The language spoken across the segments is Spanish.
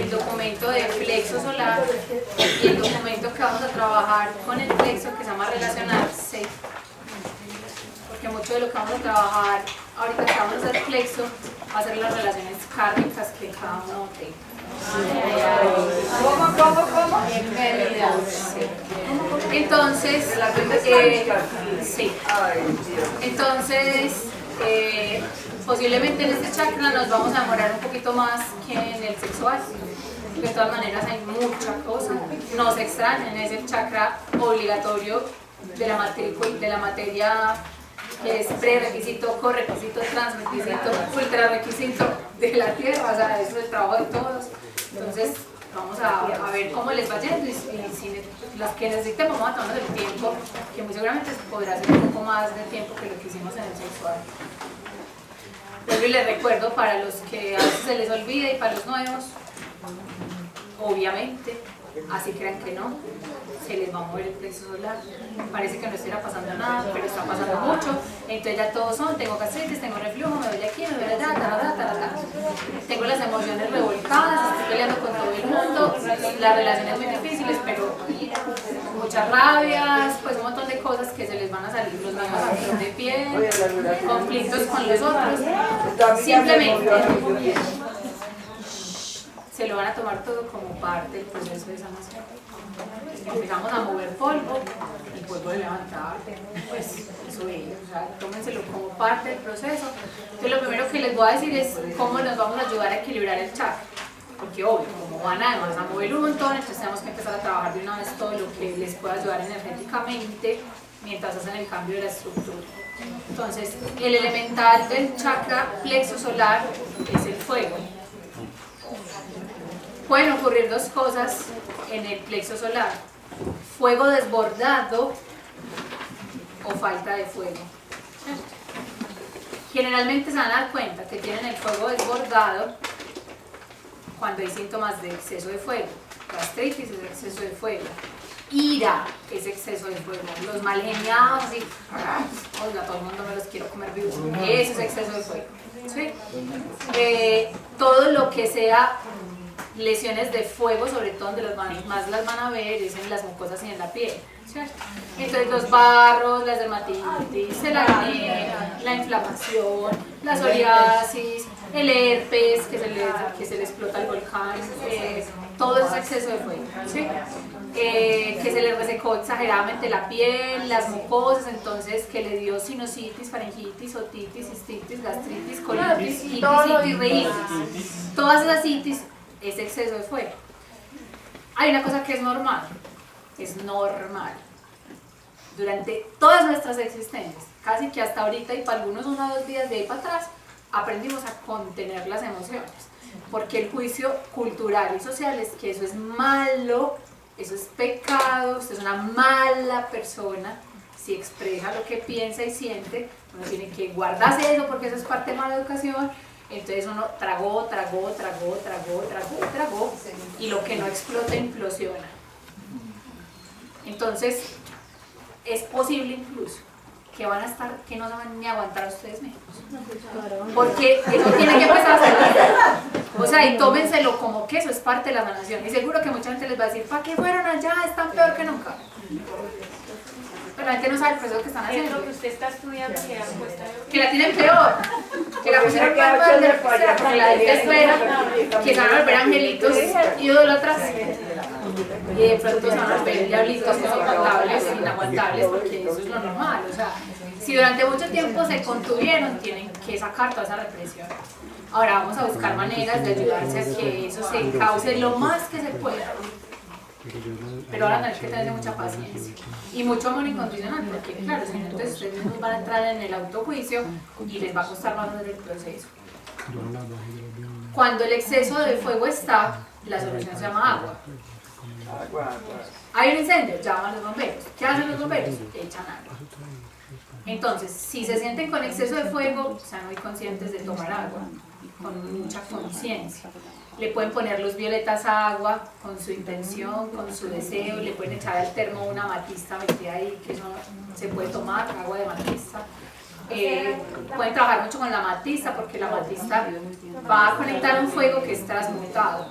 el documento de plexo solar y el documento que vamos a trabajar con el plexo, que se llama relacionarse, porque mucho de lo que vamos a trabajar ahorita que vamos a hacer plexo va a ser las relaciones kármicas que cada uno tenga. ¿Cómo? Entonces, sí. Entonces, posiblemente en este chakra nos vamos a demorar un poquito más que en el sexual. De todas maneras hay mucha cosa. No se extrañen, es el chakra obligatorio de la materia que es prerequisito, correquisito, transrequisito, ultrarrequisito de la tierra, o sea, eso es el trabajo de todos. Entonces, vamos a ver cómo les va yendo y si las que necesiten vamos a tomarnos el tiempo, que muy seguramente podrá ser un poco más de tiempo que lo que hicimos en el sexual. Luego les recuerdo para los que a veces se les olvida y para los nuevos, obviamente, así crean que no, se les va a mover el plexo solar. Parece que no estuviera pasando nada, pero está pasando mucho. Entonces ya todos son, tengo gastritis, tengo reflujo, me duele aquí, me duele allá, tarada. Tengo las emociones revolcadas, estoy peleando con todo el mundo, las relaciones muy difíciles, pero muchas rabias, pues un montón de cosas que se les van a salir, los mismos a flor de piel, conflictos con los otros. Simplemente se lo van a tomar todo como parte del proceso de sanación. Empezamos a mover polvo, el polvo de levantar, pues eso es, o sea, tómenselo como parte del proceso. Entonces lo primero que les voy a decir es cómo nos vamos a ayudar a equilibrar el chakra, porque obvio, como van además a mover un montón, entonces tenemos que empezar a trabajar de una vez todo lo que les pueda ayudar energéticamente mientras hacen el cambio de la estructura. Entonces, el elemental del chakra plexo solar es el fuego. Pueden ocurrir dos cosas en el plexo solar: fuego desbordado o falta de fuego. Generalmente se van a dar cuenta que tienen el fuego desbordado cuando hay síntomas de exceso de fuego. Gastritis es exceso de fuego, ira es exceso de fuego, los mal geniados, así, oiga, todo el mundo me los quiero comer vivos, eso es exceso de fuego. ¿Sí? Todo lo que sea lesiones de fuego, sobre todo donde más las van a ver, es en las mucosas y en la piel, ¿cierto? Entonces los barros, las dermatitis, el acné, la inflamación, la psoriasis, el herpes, que se le explota el volcán, todo eso es exceso de fuego, ¿sí? Que se le resecó exageradamente la piel, las mucosas, entonces que le dio sinusitis, faringitis, otitis, cistitis, gastritis, colitis, itis, reitis. Todas esas itis es exceso de fuego. Hay una cosa que es normal, durante todas nuestras existencias, casi que hasta ahorita y para algunos 1 o 2 días de ahí para atrás, aprendimos a contener las emociones, porque el juicio cultural y social es que eso es malo, eso es pecado, usted es una mala persona si expresa lo que piensa y siente. Uno tiene que guardarse eso porque eso es parte de mala educación. Entonces uno tragó y lo que no explota implosiona. Entonces es posible incluso que van a estar, que no se van ni a aguantar a ustedes mismos, porque eso tiene que empezar a salir. O sea, y tómenselo como que eso es parte de la sanación. Y seguro que mucha gente les va a decir, ¿para qué fueron allá? Están peor que nunca. Pero la gente no sabe el proceso que están haciendo. Es lo que usted está estudiando, que la tienen peor, que la pusieron más mal de la tercera, porque la gente espera que se van a volver angelitos idólatras y de pronto se van a volver diablitos insoportables, inaguantables, porque eso es lo normal. O sea, si durante mucho tiempo se contuvieron, tienen que sacar toda esa represión. Ahora vamos a buscar maneras de ayudarse a que eso se cause lo más que se pueda. Pero ahora hay que tener mucha paciencia y mucho amor incondicional, porque claro, si no, entonces ustedes mismos van a entrar en el autojuicio y les va a costar más hacer el proceso. Cuando el exceso de fuego está, la solución se llama agua. Hay un incendio, llaman a los bomberos. ¿Qué hacen los bomberos? Echan agua. Entonces, si se sienten con exceso de fuego, sean muy conscientes de tomar agua, con mucha conciencia. Le pueden poner luz violetas a agua con su intención, con su deseo, le pueden echar al termo una amatista metida ahí, que eso se puede tomar, agua de amatista. Pueden trabajar mucho con la amatista porque la amatista va a conectar un fuego que es transmutado.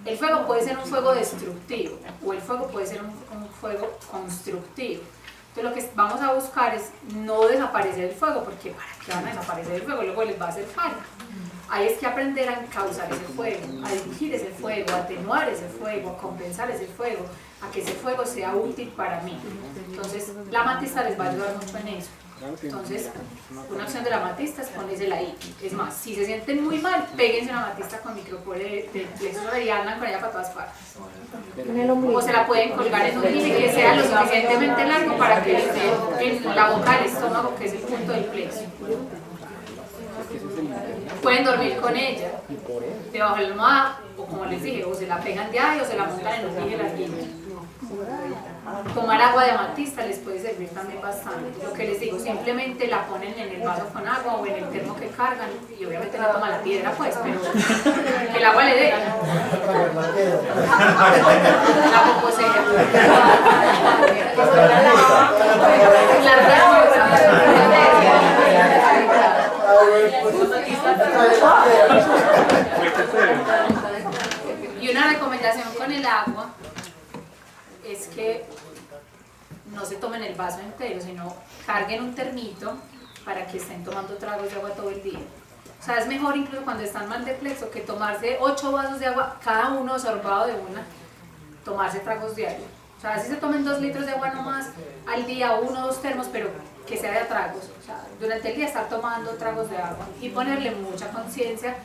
El fuego puede ser un fuego destructivo o el fuego puede ser un fuego constructivo. Entonces lo que vamos a buscar es no desaparecer el fuego, porque ¿para qué van a desaparecer el fuego? Luego les va a hacer falta. Ahí es que aprender a encauzar ese fuego, a dirigir ese fuego, a atenuar ese fuego, a compensar ese fuego, a que ese fuego sea útil para mí. Entonces la amatista les va a ayudar mucho en eso. Entonces, una opción de la amatista es ponérsela ahí. Es más, si se sienten muy mal, péguense una amatista con micropore de plexo y andan con ella para todas partes. O se la pueden colgar en un gine que sea lo suficientemente largo para que esté en la boca del estómago, que es el punto del plexo. Pueden dormir con ella, debajo de la almohada, o como les dije, o se la pegan de ahí o se la montan en un gine larguito. Tomar agua de amatista les puede servir también bastante. Lo que les digo, simplemente la ponen en el vaso con agua o en el termo que cargan y obviamente no toman la piedra pues, pero que el agua le dé. La poposera. Y una recomendación con el agua es que no se tomen el vaso entero, sino carguen un termito para que estén tomando tragos de agua todo el día. O sea, es mejor incluso cuando están mal de plexo que tomarse 8 vasos de agua, cada uno sorbado de una, tomarse tragos diarios. O sea, así se tomen 2 litros de agua nomás al día, 1 o 2 termos, pero que sea de a tragos. O sea, durante el día estar tomando tragos de agua y ponerle mucha conciencia,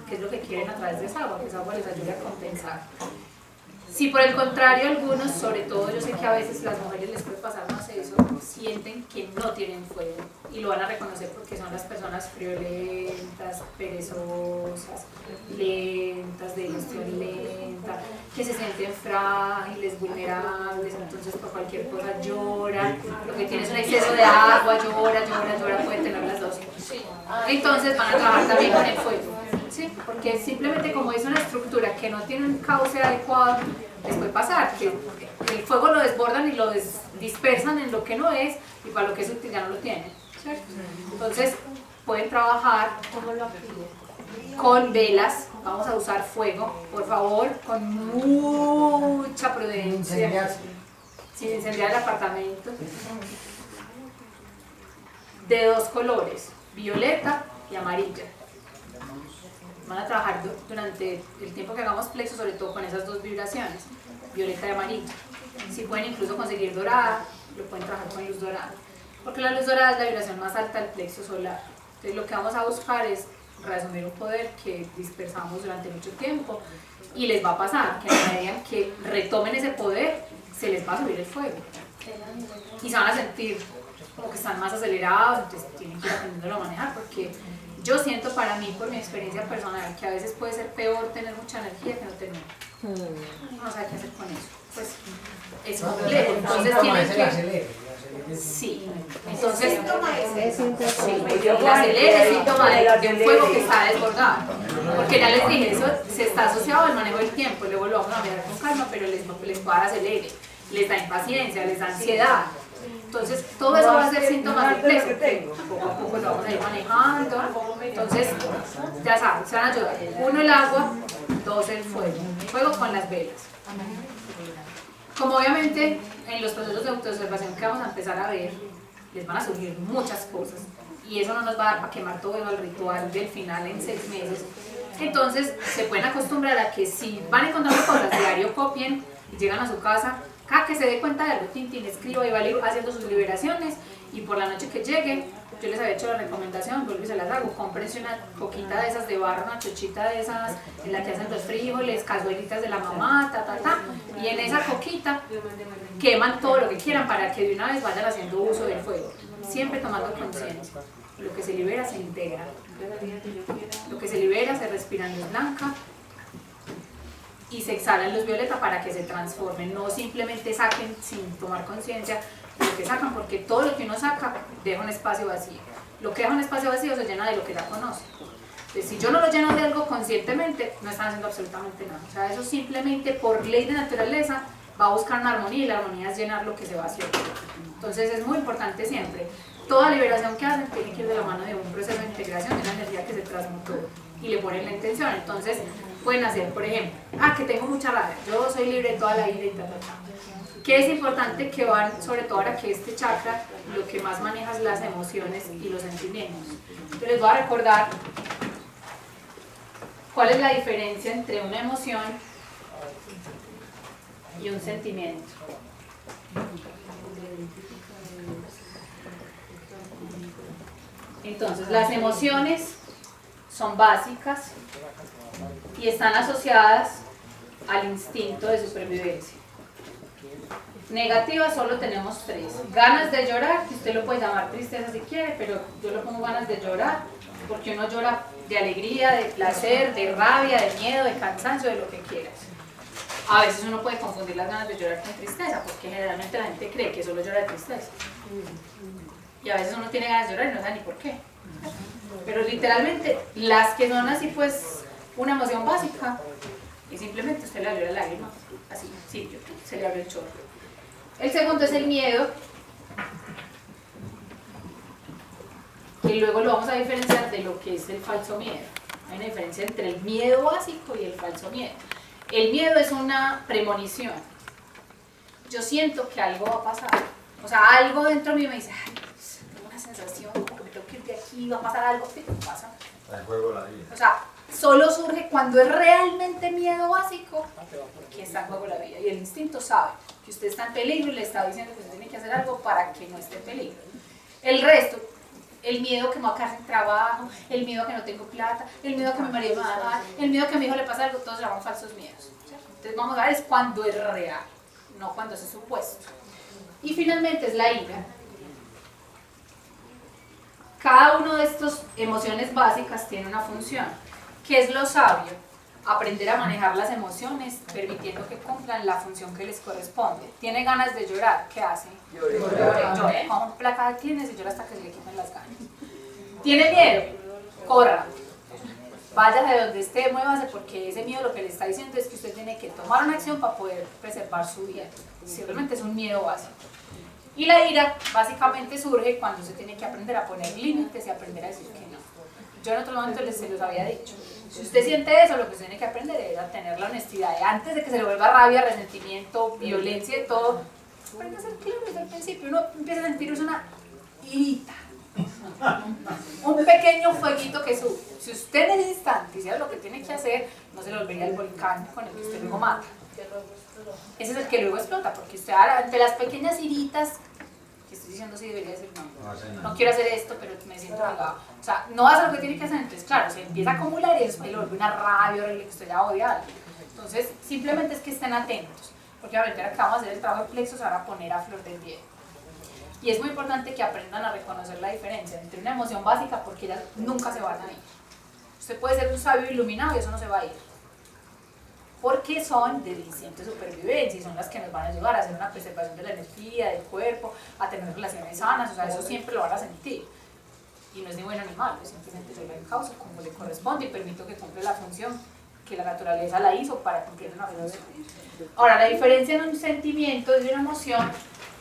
que es lo que quieren a través de esa agua, que esa agua les ayude a compensar. Si por el contrario algunos, sobre todo yo sé que a veces las mujeres les puede pasar más eso, sienten que no tienen fuego y lo van a reconocer porque son las personas friolentas, perezosas, lentas, de digestión lenta, que se sienten frágiles, vulnerables, entonces por cualquier cosa lloran, lo que tiene es un exceso de agua, llora, puede tener las dos. Entonces van a trabajar también con el fuego. Sí, porque simplemente como es una estructura que no tiene un cauce adecuado, les puede pasar que el fuego lo desbordan y lo dispersan en lo que no es y para lo que es útil ya no lo tienen, ¿cierto? Entonces pueden trabajar con velas, vamos a usar fuego, por favor, con mucha prudencia, sin incendiar el apartamento, de 2 colores, violeta y amarilla. Van a trabajar durante el tiempo que hagamos plexo, sobre todo con esas 2 vibraciones, violeta y amarilla. Si pueden incluso conseguir dorada, lo pueden trabajar con luz dorada, porque la luz dorada es la vibración más alta del plexo solar. Entonces lo que vamos a buscar es resumir un poder que dispersamos durante mucho tiempo y les va a pasar que a medida que retomen ese poder, se les va a subir el fuego y se van a sentir como que están más acelerados, entonces tienen que ir aprendiendo a manejar, porque yo siento para mí, por mi experiencia personal, que a veces puede ser peor tener mucha energía que no tener. No sé qué hacer con eso. Pues es complejo. Entonces tienen que... Sí. Entonces, el acelere es síntoma de un fuego que está desbordado. Porque ya les dije, eso se está asociado al manejo del tiempo. Luego lo vamos a mirar con calma, pero les puede dar acelere, les da impaciencia, les da ansiedad. Entonces, todo eso va a ser síntomas del plexo. Poco a poco lo vamos a ir manejando. Entonces, ya saben, se van a ayudar. 1 el agua, 2 el fuego. Fuego con las velas. Como obviamente en los procesos de autoobservación que vamos a empezar a ver, les van a surgir muchas cosas. Y eso no nos va a dar para quemar todo eso al ritual del final en 6 meses. Entonces, se pueden acostumbrar a que si van encontrando cosas, diario copien y llegan a su casa. Cada que se dé cuenta de algo, Tintín escriba y va haciendo sus liberaciones, y por la noche que llegue, yo les había hecho la recomendación, vuelvo y se las hago, cómprense una coquita de esas de barro, una chochita de esas en la que hacen los frijoles, cazuelitas de la mamá, y en esa coquita queman todo lo que quieran para que de una vez vayan haciendo uso del fuego, siempre tomando conciencia. Lo que se libera se integra, lo que se libera se respira en luz blanca y se exhala en luz violeta para que se transformen, no simplemente saquen sin tomar conciencia lo que sacan, porque todo lo que uno saca deja un espacio vacío. Lo que deja un espacio vacío se llena de lo que ya conoce. Entonces, si yo no lo lleno de algo conscientemente, no están haciendo absolutamente nada. O sea, eso simplemente por ley de naturaleza va a buscar una armonía y la armonía es llenar lo que se vació. Entonces es muy importante siempre, toda liberación que hacen tiene que ir de la mano de un proceso de integración de una energía que se transmutó y le ponen la intención. Entonces pueden hacer, por ejemplo, que tengo mucha rabia, yo soy libre de toda la ira y tal. Que es importante que van, sobre todo ahora que este chakra lo que más maneja es las emociones y los sentimientos. Entonces les voy a recordar cuál es la diferencia entre una emoción y un sentimiento. Entonces, las emociones son básicas y están asociadas al instinto de supervivencia. Negativas solo tenemos 3. Ganas de llorar, que usted lo puede llamar tristeza si quiere, pero yo lo pongo ganas de llorar, porque uno llora de alegría, de placer, de rabia, de miedo, de cansancio, de lo que quieras. A veces uno puede confundir las ganas de llorar con tristeza, porque generalmente la gente cree que solo llora de tristeza. Y a veces uno tiene ganas de llorar y no sabe ni por qué. Pero literalmente, las que son así pues una emoción básica, y simplemente usted le abrió la lágrima, así, sí, se le abrió el chorro. El segundo es el miedo, que luego lo vamos a diferenciar de lo que es el falso miedo. Hay una diferencia entre el miedo básico y el falso miedo. El miedo es una premonición. Yo siento que algo va a pasar. O sea, algo dentro de mí me dice, ay, tengo una sensación, como que me tengo que ir de aquí, va a pasar algo, ¿qué pasa? El juego de la vida. O sea, solo surge cuando es realmente miedo básico, que está en juego la vida. Y el instinto sabe que usted está en peligro y le está diciendo que usted tiene que hacer algo para que no esté en peligro. El resto, el miedo que me va a quedar sin trabajo, el miedo a que no tengo plata, el miedo a que mi marido me va a dar, el miedo a que a mi hijo le pase algo, todos se llaman falsos miedos. Entonces vamos a ver es cuando es real, no cuando es supuesto. Y finalmente es la ira. Cada uno de estas emociones básicas tiene una función. ¿Qué es lo sabio? Aprender a manejar las emociones, permitiendo que cumplan la función que les corresponde. ¿Tiene ganas de llorar? ¿Qué hace? Llore. ¿Cómo placa tienes? Y llora hasta que se le quiten las ganas. ¿Tiene miedo? Corra. Vaya de donde esté, muévase, porque ese miedo lo que le está diciendo es que usted tiene que tomar una acción para poder preservar su vida. Simplemente es un miedo básico. Y la ira básicamente surge cuando usted tiene que aprender a poner límites y aprender a decir que no. Yo en otro momento se los había dicho. Si usted siente eso, lo que usted tiene que aprender es a tener la honestidad. Antes de que se le vuelva rabia, resentimiento, violencia y todo, aprende a ser claro desde el principio. Uno empieza a sentir una irita. Un pequeño fueguito que sube. Si usted en ese instante hiciera lo que tiene que hacer, no se le volvería el volcán con el que usted luego mata. Ese es el que luego explota, porque usted ante las pequeñas iritas, que estoy diciendo si debería decir no quiero hacer esto, pero me siento agregado. O sea, no hace lo que tiene que hacer, entonces claro, se empieza a acumular y después le vuelve una rabia horrible que usted ya odia algo. Entonces, simplemente es que estén atentos, porque ahorita que vamos a hacer el trabajo de plexo se van a poner a flor del piel. Y es muy importante que aprendan a reconocer la diferencia entre una emoción básica, porque ellas nunca se van a ir. Usted puede ser un sabio iluminado y eso no se va a ir, porque son del instinto de supervivencia y son las que nos van a ayudar a hacer una preservación de la energía, del cuerpo, a tener relaciones sanas, o sea, eso siempre lo van a sentir. Y no es ni bueno ni malo, simplemente se lo encauzo como le corresponde y permito que cumpla la función que la naturaleza la hizo para cumplir una función. Ahora, la diferencia en un sentimiento y una emoción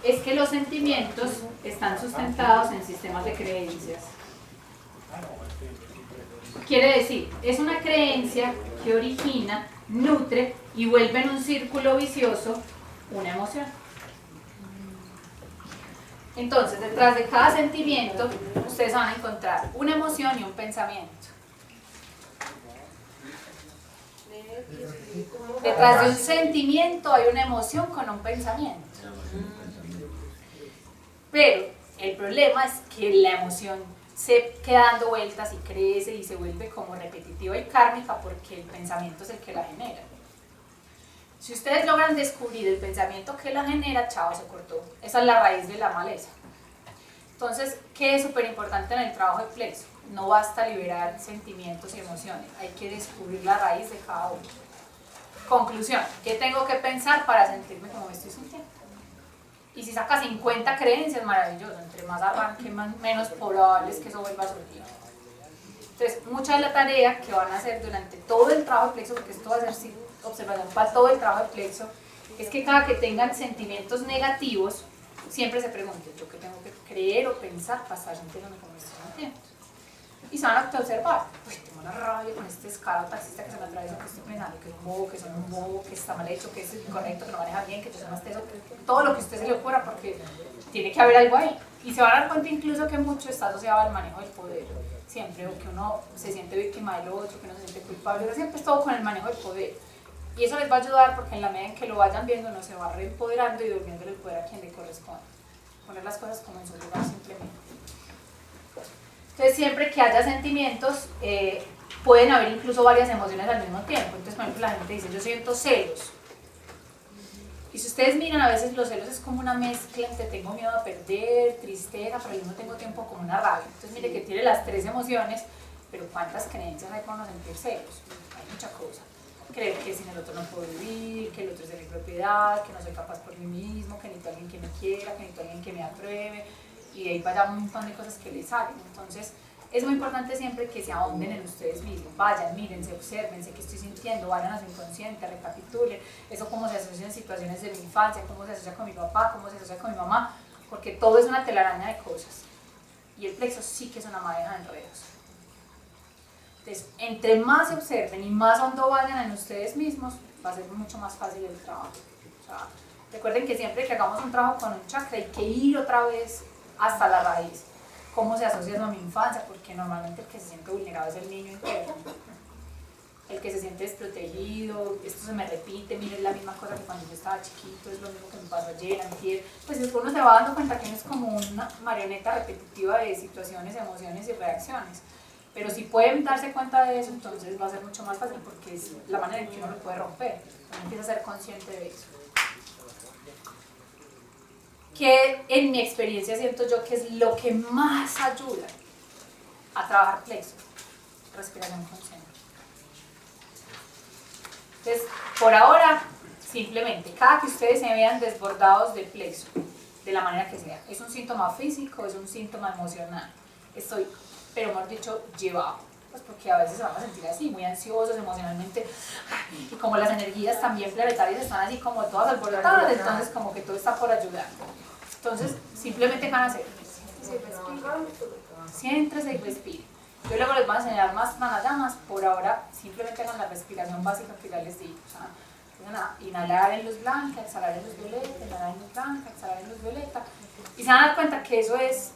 es que los sentimientos están sustentados en sistemas de creencias. Quiere decir, es una creencia que origina, nutre y vuelve en un círculo vicioso una emoción. Entonces, detrás de cada sentimiento, ustedes van a encontrar una emoción y un pensamiento. Detrás de un sentimiento hay una emoción con un pensamiento. Pero el problema es que la emoción se queda dando vueltas y crece y se vuelve como repetitiva y kármica porque el pensamiento es el que la genera. Si ustedes logran descubrir el pensamiento que la genera, chao, se cortó. Esa es la raíz de la maleza. Entonces, ¿qué es súper importante en el trabajo de plexo? No basta liberar sentimientos y emociones, hay que descubrir la raíz de cada uno. Conclusión, ¿qué tengo que pensar para sentirme como me estoy sintiendo? Y si saca 50 creencias, maravilloso, entre más arranque, menos probable es que eso vuelva a surgir. Entonces, mucha de la tarea que van a hacer durante todo el trabajo de plexo, porque esto va a ser observación para todo el trabajo de plexo, es que cada que tengan sentimientos negativos, siempre se pregunten, ¿yo qué tengo que creer o pensar para estar sintiéndome como estoy sintiendo? Y se van a observar, uy, tengo una rabia con este descarado taxista que se me atraviesa, que estoy pensando, que es un bobo, que soy un bobo, que está mal hecho, que es incorrecto, que no maneja bien, que yo soy más teso, todo lo que a usted se le ocurra, porque tiene que haber algo ahí. Y se van a dar cuenta incluso que mucho está asociado al manejo del poder, siempre, o que uno se siente víctima del otro, que uno se siente culpable, siempre es todo con el manejo del poder. Y eso les va a ayudar porque en la medida en que lo vayan viendo, uno se va reempoderando y devolviéndole el poder a quien le corresponde. Poner las cosas como en su lugar simplemente. Entonces, siempre que haya sentimientos, pueden haber incluso varias emociones al mismo tiempo. Entonces, por ejemplo, la gente dice, yo siento celos. Y si ustedes miran, a veces los celos es como una mezcla entre tengo miedo a perder, tristeza, pero al mismo tengo tiempo como una rabia. Entonces, mire que tiene las tres emociones, pero ¿cuántas creencias hay para no sentir celos? Hay mucha cosa. Creer que sin el otro no puedo vivir, que el otro es de mi propiedad, que no soy capaz por mí mismo, que necesito a alguien que me quiera, que necesito a alguien que me apruebe, y de ahí vaya un montón de cosas que les salen. Entonces, es muy importante siempre que se ahonden en ustedes mismos, vayan, mírense, obsérvense qué estoy sintiendo, vayan a su inconsciente, recapitulen, eso cómo se asocia en situaciones de mi infancia, cómo se asocia con mi papá, cómo se asocia con mi mamá, porque todo es una telaraña de cosas. Y el plexo sí que es una madeja de enredos. Entonces, entre más se observen y más hondo vayan en ustedes mismos, va a ser mucho más fácil el trabajo. O sea, recuerden que siempre que hagamos un trabajo con un chakra hay que ir otra vez hasta la raíz. ¿Cómo se asocia eso a mi infancia? Porque normalmente el que se siente vulnerado es el niño interno. El que se siente desprotegido, esto se me repite, miren, es la misma cosa que cuando yo estaba chiquito, es lo mismo que me pasó ayer, antier. Pues uno se va dando cuenta que uno es como una marioneta repetitiva de situaciones, emociones y reacciones. Pero si pueden darse cuenta de eso, entonces va a ser mucho más fácil porque es la manera en que uno lo puede romper. Uno empieza a ser consciente de eso. Que en mi experiencia siento yo que es lo que más ayuda a trabajar plexo, respiración consciente. Entonces, por ahora, simplemente, cada que ustedes se vean desbordados del plexo, de la manera que sea, es un síntoma físico, es un síntoma emocional, estoy, pero mejor dicho, llevado, pues porque a veces se van a sentir así, muy ansiosos emocionalmente, y como las energías también planetarias están así como todas alborotadas, entonces como que todo está por ayudar. Entonces, simplemente van a hacer, siéntrense y respiren. Yo luego les voy a enseñar más pranayamas, por ahora simplemente hagan la respiración básica que ya les di. O sea, van a inhalar en luz blanca, exhalar en luz violeta, inhalar en luz blanca, exhalar en luz violeta. Y se van a dar cuenta que eso es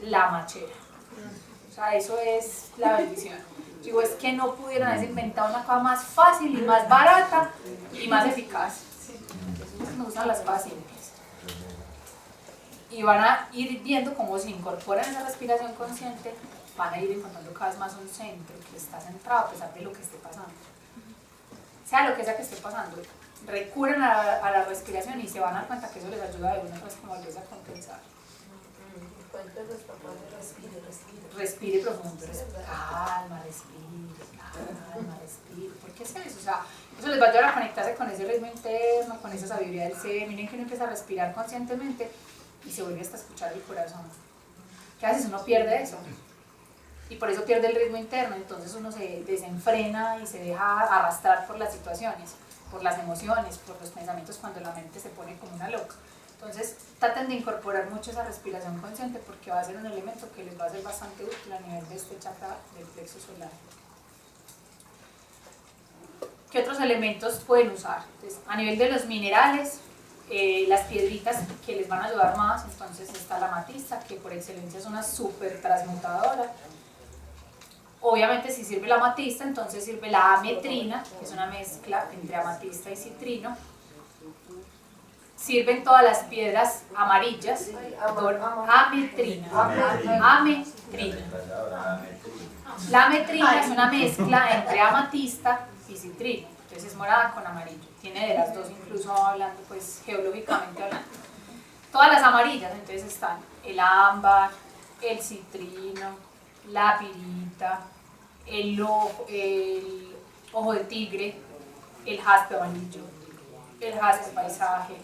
la machera. O sea, eso es la bendición. Digo, es que no pudieran haber inventado una cosa más fácil y más barata y más eficaz. Me gustan las fáciles. Y van a ir viendo cómo se incorporan esa respiración consciente, van a ir encontrando cada vez más un centro que está centrado a pesar de lo que esté pasando. Sea lo que sea que esté pasando, recurren a la respiración y se van a dar cuenta que eso les ayuda de una vez como a compensar. Respire profundo, calma, respire. ¿Por qué es eso? O sea, eso les va a ayudar a conectarse con ese ritmo interno, con esa sabiduría del ser. Miren que uno empieza a respirar conscientemente y se vuelve hasta a escuchar el corazón. ¿Qué haces? Uno pierde eso. Y por eso pierde el ritmo interno, entonces uno se desenfrena y se deja arrastrar por las situaciones, por las emociones, por los pensamientos cuando la mente se pone como una loca. Entonces traten de incorporar mucho esa respiración consciente porque va a ser un elemento que les va a ser bastante útil a nivel de este chakra del plexo solar. ¿Qué otros elementos pueden usar? Entonces, a nivel de los minerales, las piedritas que les van a ayudar más, entonces está la amatista, que por excelencia es una súper transmutadora. Obviamente si sirve la amatista, entonces sirve la ametrina, que es una mezcla entre amatista y citrino. Sirven todas las piedras amarillas, ametrina. La ametrina es una mezcla entre amatista y citrino, entonces es morada con amarillo, tiene de las dos incluso hablando, pues geológicamente hablando. Todas las amarillas, entonces están el ámbar, el citrino, la pirita, el ojo de tigre, el jaspe amarillo, el jaspe paisaje.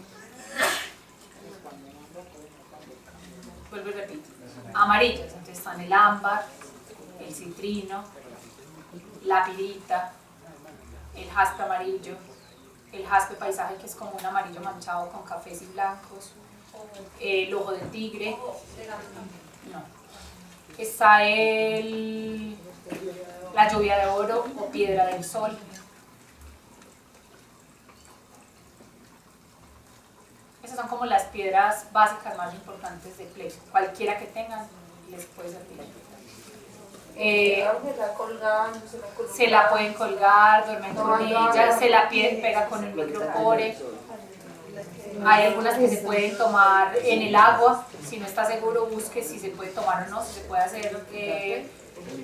Vuelvo y repito, amarillos, entonces están el ámbar, el citrino, la pirita, el jaspe amarillo, el jaspe paisaje, que es como un amarillo manchado con cafés y blancos, el ojo de tigre, no. Está la lluvia de oro o piedra del sol. Esas son como las piedras básicas más importantes del plexo. Cualquiera que tengan les puede servir. Se la pueden colgar, duermen con ella, se la pega con el microcore. Hay algunas que se pueden tomar en el agua. Si no está seguro, busque si se puede tomar o no, si se puede hacer.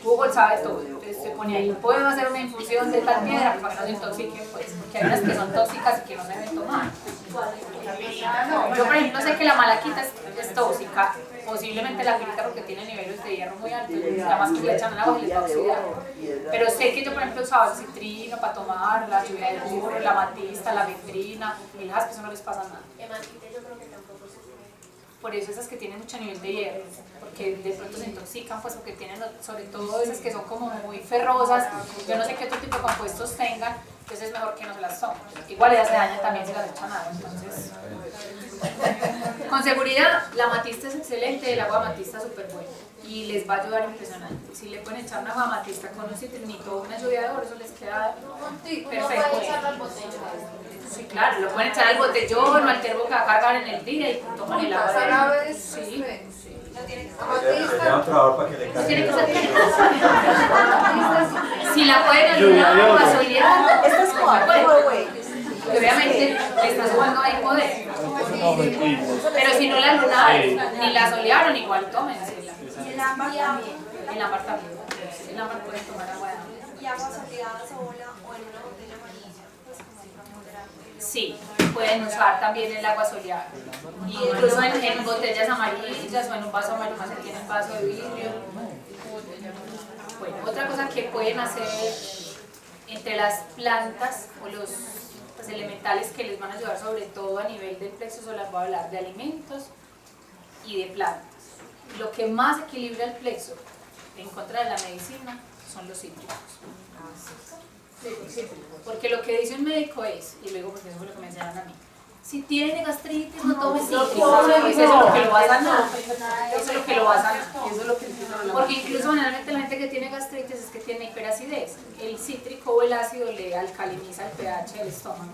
Google sabe todo. Entonces se pone ahí, puedo hacer una infusión de tal piedra para que no se intoxiquen, pues, porque hay unas que son tóxicas y que no se deben tomar. Yo, por ejemplo, sé que la malaquita es tóxica, posiblemente la pirita porque tiene niveles de hierro muy altos, además que le echan al agua y les va a oxidar. Pero sé que yo, por ejemplo, usaba el citrino para tomar, la lluvia de oro, la amatista, la vetrina, el jaspe, eso no les pasa nada. Por eso esas que tienen mucho nivel de hierro, porque de pronto se intoxican, pues porque tienen, sobre todo esas que son como muy ferrosas, yo no sé qué otro tipo de compuestos tengan, entonces es mejor que no se las tomen. Igual ellas se dañan también si las echan agua, entonces. Con seguridad, la amatista es excelente, el agua amatista es súper buena y les va a ayudar impresionante. Si le pueden echar una agua amatista con un citrinito o una lluvia de oro, eso les queda perfecto. Sí, claro, lo pueden echar al botellón o al termo que va a cargar en el día y toman el agua. Sí. Si la pueden ayudar a solear, obviamente le está sumando ahí poder. Pero si no la lunaron ni la solearon, igual tómensela. Y el ámbar también. El ámbar también. El ámbar puede tomar agua de ámbar. Y agua soleada sola o en una botella amarilla, pues como Sí, pueden usar también el agua soleada. Incluso en botellas amarillas o en un vaso amarillo, más aquí en el vaso de vidrio. Bueno, otra cosa que pueden hacer entre las plantas o los elementales que les van a ayudar sobre todo a nivel del plexo solar, voy a hablar de alimentos y de plantas. Lo que más equilibra el plexo en contra de la medicina son los cítricos. Porque lo que dice un médico es, y luego porque eso es lo que me enseñaron a mí, si tiene gastritis no tome cítricos, eso es lo que lo va a sanar, eso es lo que lo va a sanar, porque incluso generalmente la gente que tiene gastritis es que tiene hiperacidez, el cítrico o el ácido le alcaliniza el pH del estómago.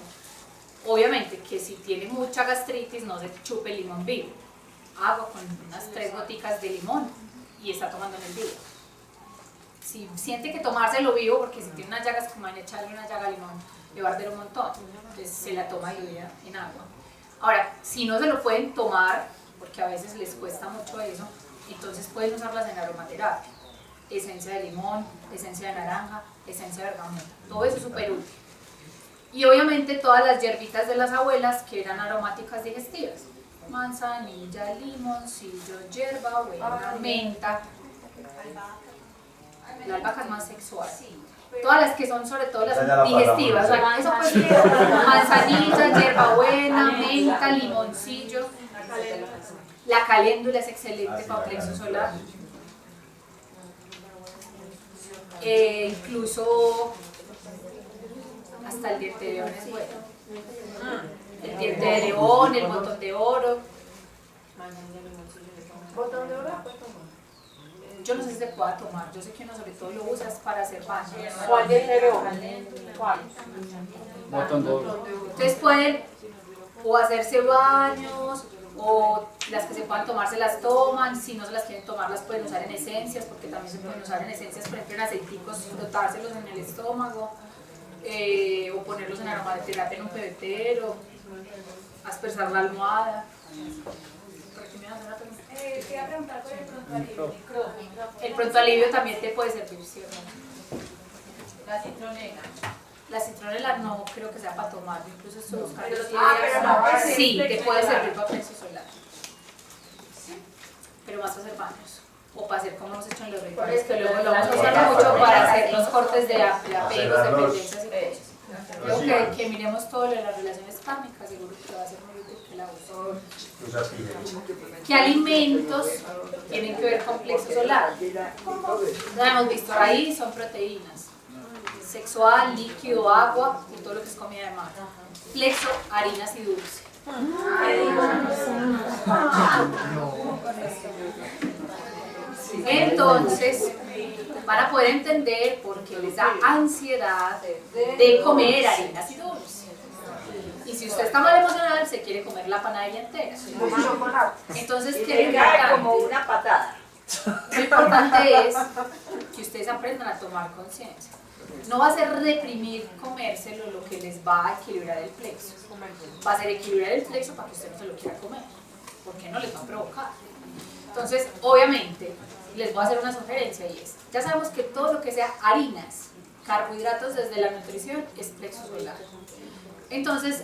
Obviamente que si tiene mucha gastritis no se chupe el limón vivo, agua con unas 3 goticas de limón y está tomando en el día. Si siente que tomárselo vivo, porque si tiene unas llagas, como en echarle una llaga de limón, le va a arder un montón, entonces se la toma diluida en agua. Ahora, si no se lo pueden tomar, porque a veces les cuesta mucho eso, entonces pueden usarlas en aromaterapia. Esencia de limón, esencia de naranja, esencia de bergamota, todo eso es súper útil. Y obviamente todas las hierbitas de las abuelas que eran aromáticas digestivas, manzanilla, limoncillo, hierbabuena, menta. La albahaca es más sexual. Todas las que son sobre todo las digestivas, o sea, eso pues manzanilla, hierbabuena, menta, limoncillo. La caléndula es excelente para plexo solar. Incluso hasta el diente de león es bueno. El diente de león, el botón de oro. ¿Botón de oro? Yo no sé si se pueda tomar, yo sé que uno sobre todo lo usas para hacer baños. ¿Cuál diente de león? ¿Cuál? Botón de oro. Entonces pueden o hacerse baños o las que se puedan tomar se las toman, si no se las quieren tomar las pueden usar en esencias, porque también se pueden usar en esencias, por ejemplo en aceiticos, frotárselos en el estómago o ponerlos en aromaterapia en un pebetero, aspersar la almohada. Te iba a preguntar por el pronto alivio. El pronto alivio también te puede servir, ¿cierto? La citronela. La citronela no creo que sea para tomar, incluso estoy buscando. pero no para hacer sí, te plexo puede solar. servir para plexo solar. Pero más para hacer baños. O para hacer como hemos hecho en los rituales, que luego lo vamos a usar mucho para hacer los cortes de apegos, dependencias y cosas. Creo que miremos todo lo de las relaciones kármicas, seguro que va a ser muy útil que la usen. ¿Qué alimentos tienen que ver con plexo solar? Ya hemos visto, ahí son proteínas. sexual, líquido, agua y todo lo que es comida de mar. Plexo, harinas y dulce. Entonces, van a poder entender por qué les da ansiedad de comer harinas y dulces. Y si usted está mal emocional, se quiere comer la panadería entera. Entonces, ¿qué es importante? como una patada. Lo importante es que ustedes aprendan a tomar conciencia. No va a ser reprimir comérselo lo que les va a equilibrar el plexo. Va a ser equilibrar el plexo para que usted no se lo quiera comer. Porque no les va a provocar. Entonces, obviamente, les voy a hacer una sugerencia y es, ya sabemos que todo lo que sea harinas, carbohidratos desde la nutrición es plexo solar. Entonces,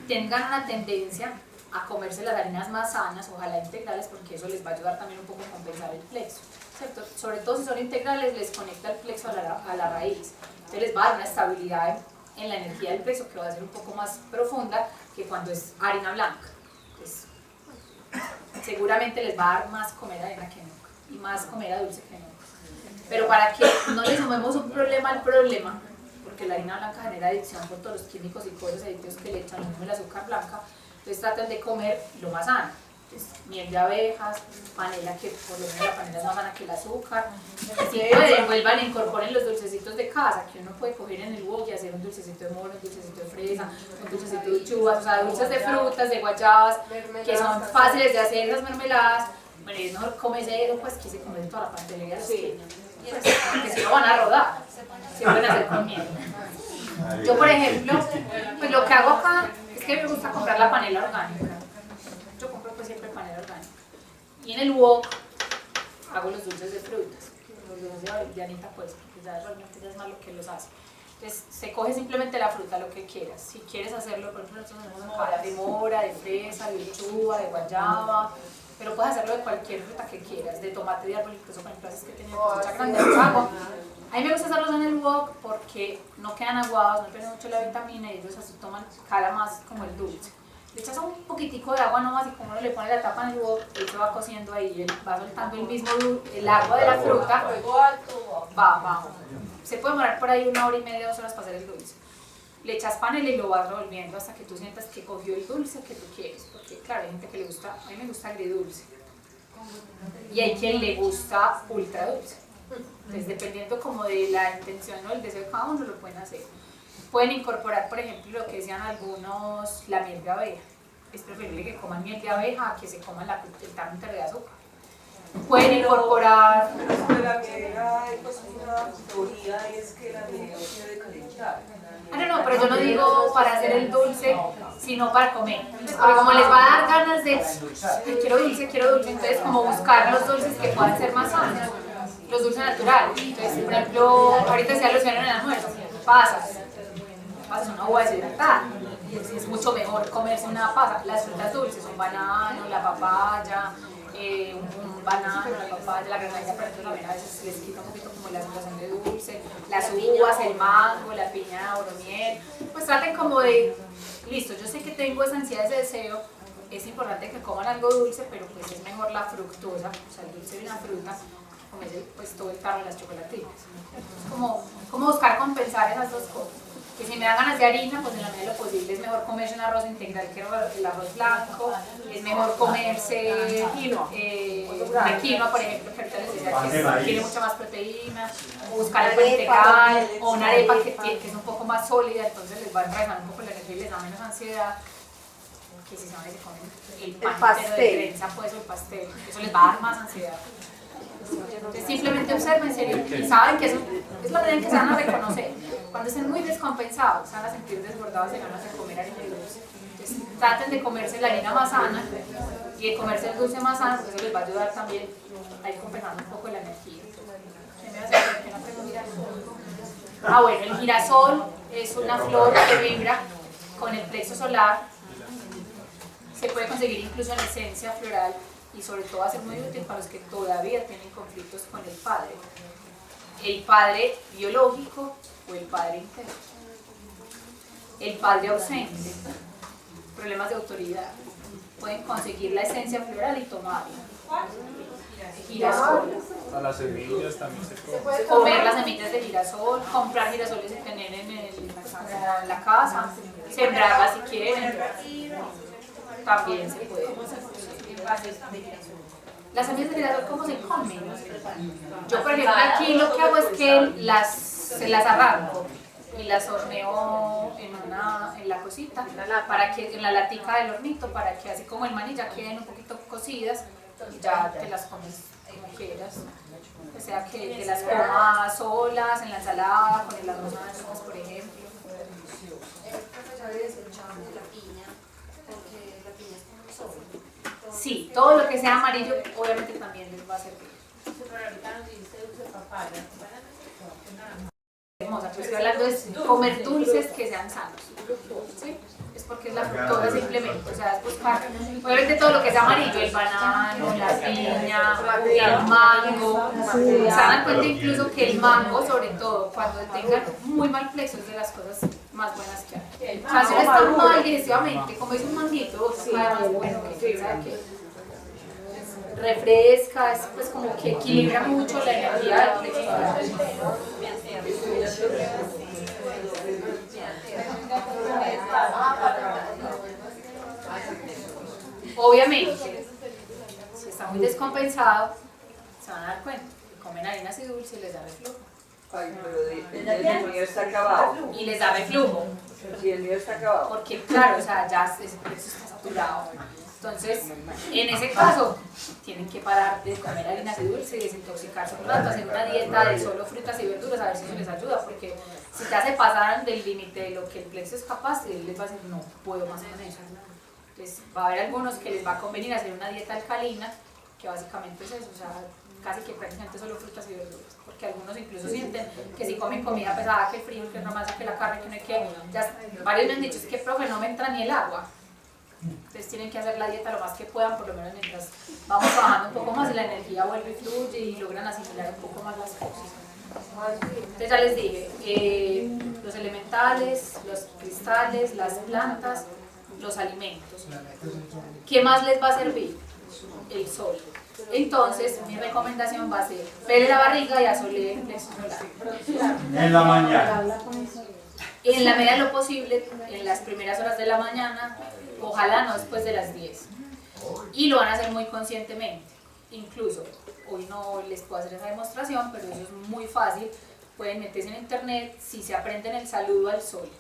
tengan una tendencia a comerse las harinas más sanas, ojalá integrales, porque eso les va a ayudar también un poco a compensar el plexo, ¿cierto? Sobre todo si son integrales, les conecta el plexo a la raíz, entonces les va a dar una estabilidad en la energía del plexo que va a ser un poco más profunda que cuando es harina blanca. Entonces, seguramente les va a dar más comer harina que nunca y más comer dulce que nunca. Pero para que no le sumemos un problema al problema, porque la harina blanca genera adicción por todos los químicos y cosas aditivos que le echan, lo mismo el azúcar blanca, entonces traten de comer lo más sano. Entonces, miel de abejas, panela, que por lo menos la panela es más sana que el azúcar. Si pueden, vuelvan e incorporen los dulcecitos de casa, que uno puede coger en el wok y hacer un dulcecito de mora, un dulcecito de fresa, un dulcecito de chuvas, o sea, dulces de frutas, de guayabas, que son fáciles de hacer esas mermeladas. Bueno, es mejor comerse eso, pues, que se comen toda la pastelería de los niños. Pues, porque si no van a rodar, se pueden hacer con miel. Yo, por ejemplo, pues lo que hago acá es que me gusta comprar la panela orgánica. Yo compro pues siempre panela orgánica. Y en el wok hago los dulces de frutas, los dulces de Anita pues, porque ya realmente ya es más lo que los hace. Entonces se coge simplemente la fruta, lo que quieras. Si quieres hacerlo, por ejemplo, nosotros hacemos acá de mora, de fresa, de lechuga, de guayaba, pero puedes hacerlo de cualquier fruta que quieras, de tomate de árbol, incluso con clases que he tenido mucha grande, los hago. A mí me gusta hacerlos en el wok porque no quedan aguados, no pierden mucho la vitamina y ellos así toman, cala más como el dulce. Le echas un poquitico de agua nomás y como uno le pone la tapa en el wok, él se va cociendo ahí, él va soltando el mismo el agua de la fruta, va. Se puede demorar por ahí 1 hora y media, 2 horas para hacer el dulce. Le echas panela y lo vas revolviendo hasta que tú sientas que cogió el dulce que tú quieres, porque claro, hay gente que le gusta, a mí me gusta agridulce y hay quien le gusta ultra dulce. Entonces, dependiendo como de la intención o el deseo de cada uno, lo pueden hacer. Pueden incorporar, por ejemplo, lo que decían algunos, la miel de abeja. Es preferible que coman miel de abeja a que se coman el tarro entero de azúcar. Pueden incorporar... Pero la miel hay pues una teoría y es que la miel no debe calentar. No, pero yo no digo para hacer el dulce, sino para comer. Entonces, porque como les va a dar ganas de, "Ay, quiero dulce, entonces como buscar los dulces que puedan ser más sanos. Los dulces naturales. Entonces, por ejemplo, ahorita decía los en el almuerzo, pasas es una uva deshidratada. Es mucho mejor comerse una pasa. Las frutas dulces, un banano, la papaya, un banano, la papaya, la granadilla, por ejemplo, también a veces les quita un poquito como la sensación de dulce. Las uvas, el mango, la piña, oromiel. Pues traten como de, listo, yo sé que tengo esa ansiedad, ese deseo. Es importante que coman algo dulce, pero pues es mejor la fructosa, o sea, el dulce de una fruta, comerse pues todo el tarro de las chocolatinas. Es como buscar compensar esas dos cosas. Que si me dan ganas de harina, pues en la medida de lo posible es mejor comerse un arroz integral que el arroz blanco, es mejor comerse una quinoa, por ejemplo, que ahorita les decía que tiene mucha más proteína, o buscar algo integral, o una arepa que es un poco más sólida, entonces les va a enraizar un poco la energía y les da menos ansiedad. Que si se van y se comen el pan entero de prensa, pues, o el pastel, eso les va a dar más ansiedad. Entonces simplemente observen y saben que eso es la manera en que se van a reconocer. Cuando estén muy descompensados, se van a sentir desbordados de ganas de comer harina y dulce. Entonces traten de comerse la harina más sana y de comerse el dulce más sano, porque eso les va a ayudar también a ir compensando un poco la energía. ¿Qué me hace hacer? ¿Qué no tengo girasol? Bueno, el girasol es una flor que vibra con el plexo solar. Se puede conseguir incluso en esencia floral y sobre todo va a ser muy útil para los que todavía tienen conflictos con el padre biológico o el padre interno, el padre ausente, problemas de autoridad, pueden conseguir la esencia floral y tomarla. Girasol. A las semillas también se puede. Comer las semillas de girasol, comprar girasoles y tener en la casa, sembrarlas si quieren, también se puede. Las semillas de girasol, ¿cómo se comen? Yo, por ejemplo, aquí lo que hago es que se las arranco y las horneo en la cosita, para que, en la latica del hornito, para que así como el maní ya queden un poquito cocidas y ya te las comes como quieras. O sea, que te las comas solas, en la ensalada, con el arroz anchoas, por ejemplo. Sí, todo lo que sea amarillo obviamente también les va a servir. Hermosa, pues estoy hablando de comer dulces que sean sanos, ¿sí? Es porque es la fructosa simplemente, o sea, es buscar, obviamente todo lo que sea amarillo, el banano, la piña, el mango, se dan cuenta incluso que el mango, sobre todo, cuando tengan muy mal plexo, es de las cosas más buenas que hay. O sea, si uno está mal digestivamente, como es un manguito, es más bueno que sabe que refresca, es pues como que equilibra mucho la energía del plexo solar. Obviamente, si está muy descompensado, se van a dar cuenta que comen harinas y dulces y les da reflujo. Ay, pero el mío está acabado. Y les da reflujo, Sí, el mío está acabado. porque claro, o sea, ya ese plexo está saturado. Entonces, en ese caso, tienen que parar de comer harinas y dulces y desintoxicarse un rato, hacer una dieta de solo frutas y verduras, a ver si eso les ayuda, porque si ya se pasaran del límite de lo que el plexo es capaz, él les va a decir, no puedo más con eso. Entonces, va a haber algunos que les va a convenir hacer una dieta alcalina, que básicamente es eso, o sea, casi que prácticamente solo frutas y verduras, porque algunos incluso sienten que si comen comida pesada, que el frío, que no más, que la carne, que no hay que, ya varios me han dicho, es que profe, no me entra ni el agua. Entonces tienen que hacer la dieta lo más que puedan, por lo menos mientras vamos bajando un poco más y la energía vuelve y fluye y logran asimilar un poco más las cosas. Entonces ya les dije, los elementales, los cristales, las plantas, los alimentos. ¿Qué más les va a servir? El sol. Entonces mi recomendación va a ser, pele la barriga y asolee el plexo solar. En la mañana. En la medida de lo posible, en las primeras horas de la mañana, ojalá no después de las 10. Y lo van a hacer muy conscientemente. Incluso, hoy no les puedo hacer esa demostración, pero eso es muy fácil. Pueden meterse en internet si se aprenden el saludo al sol.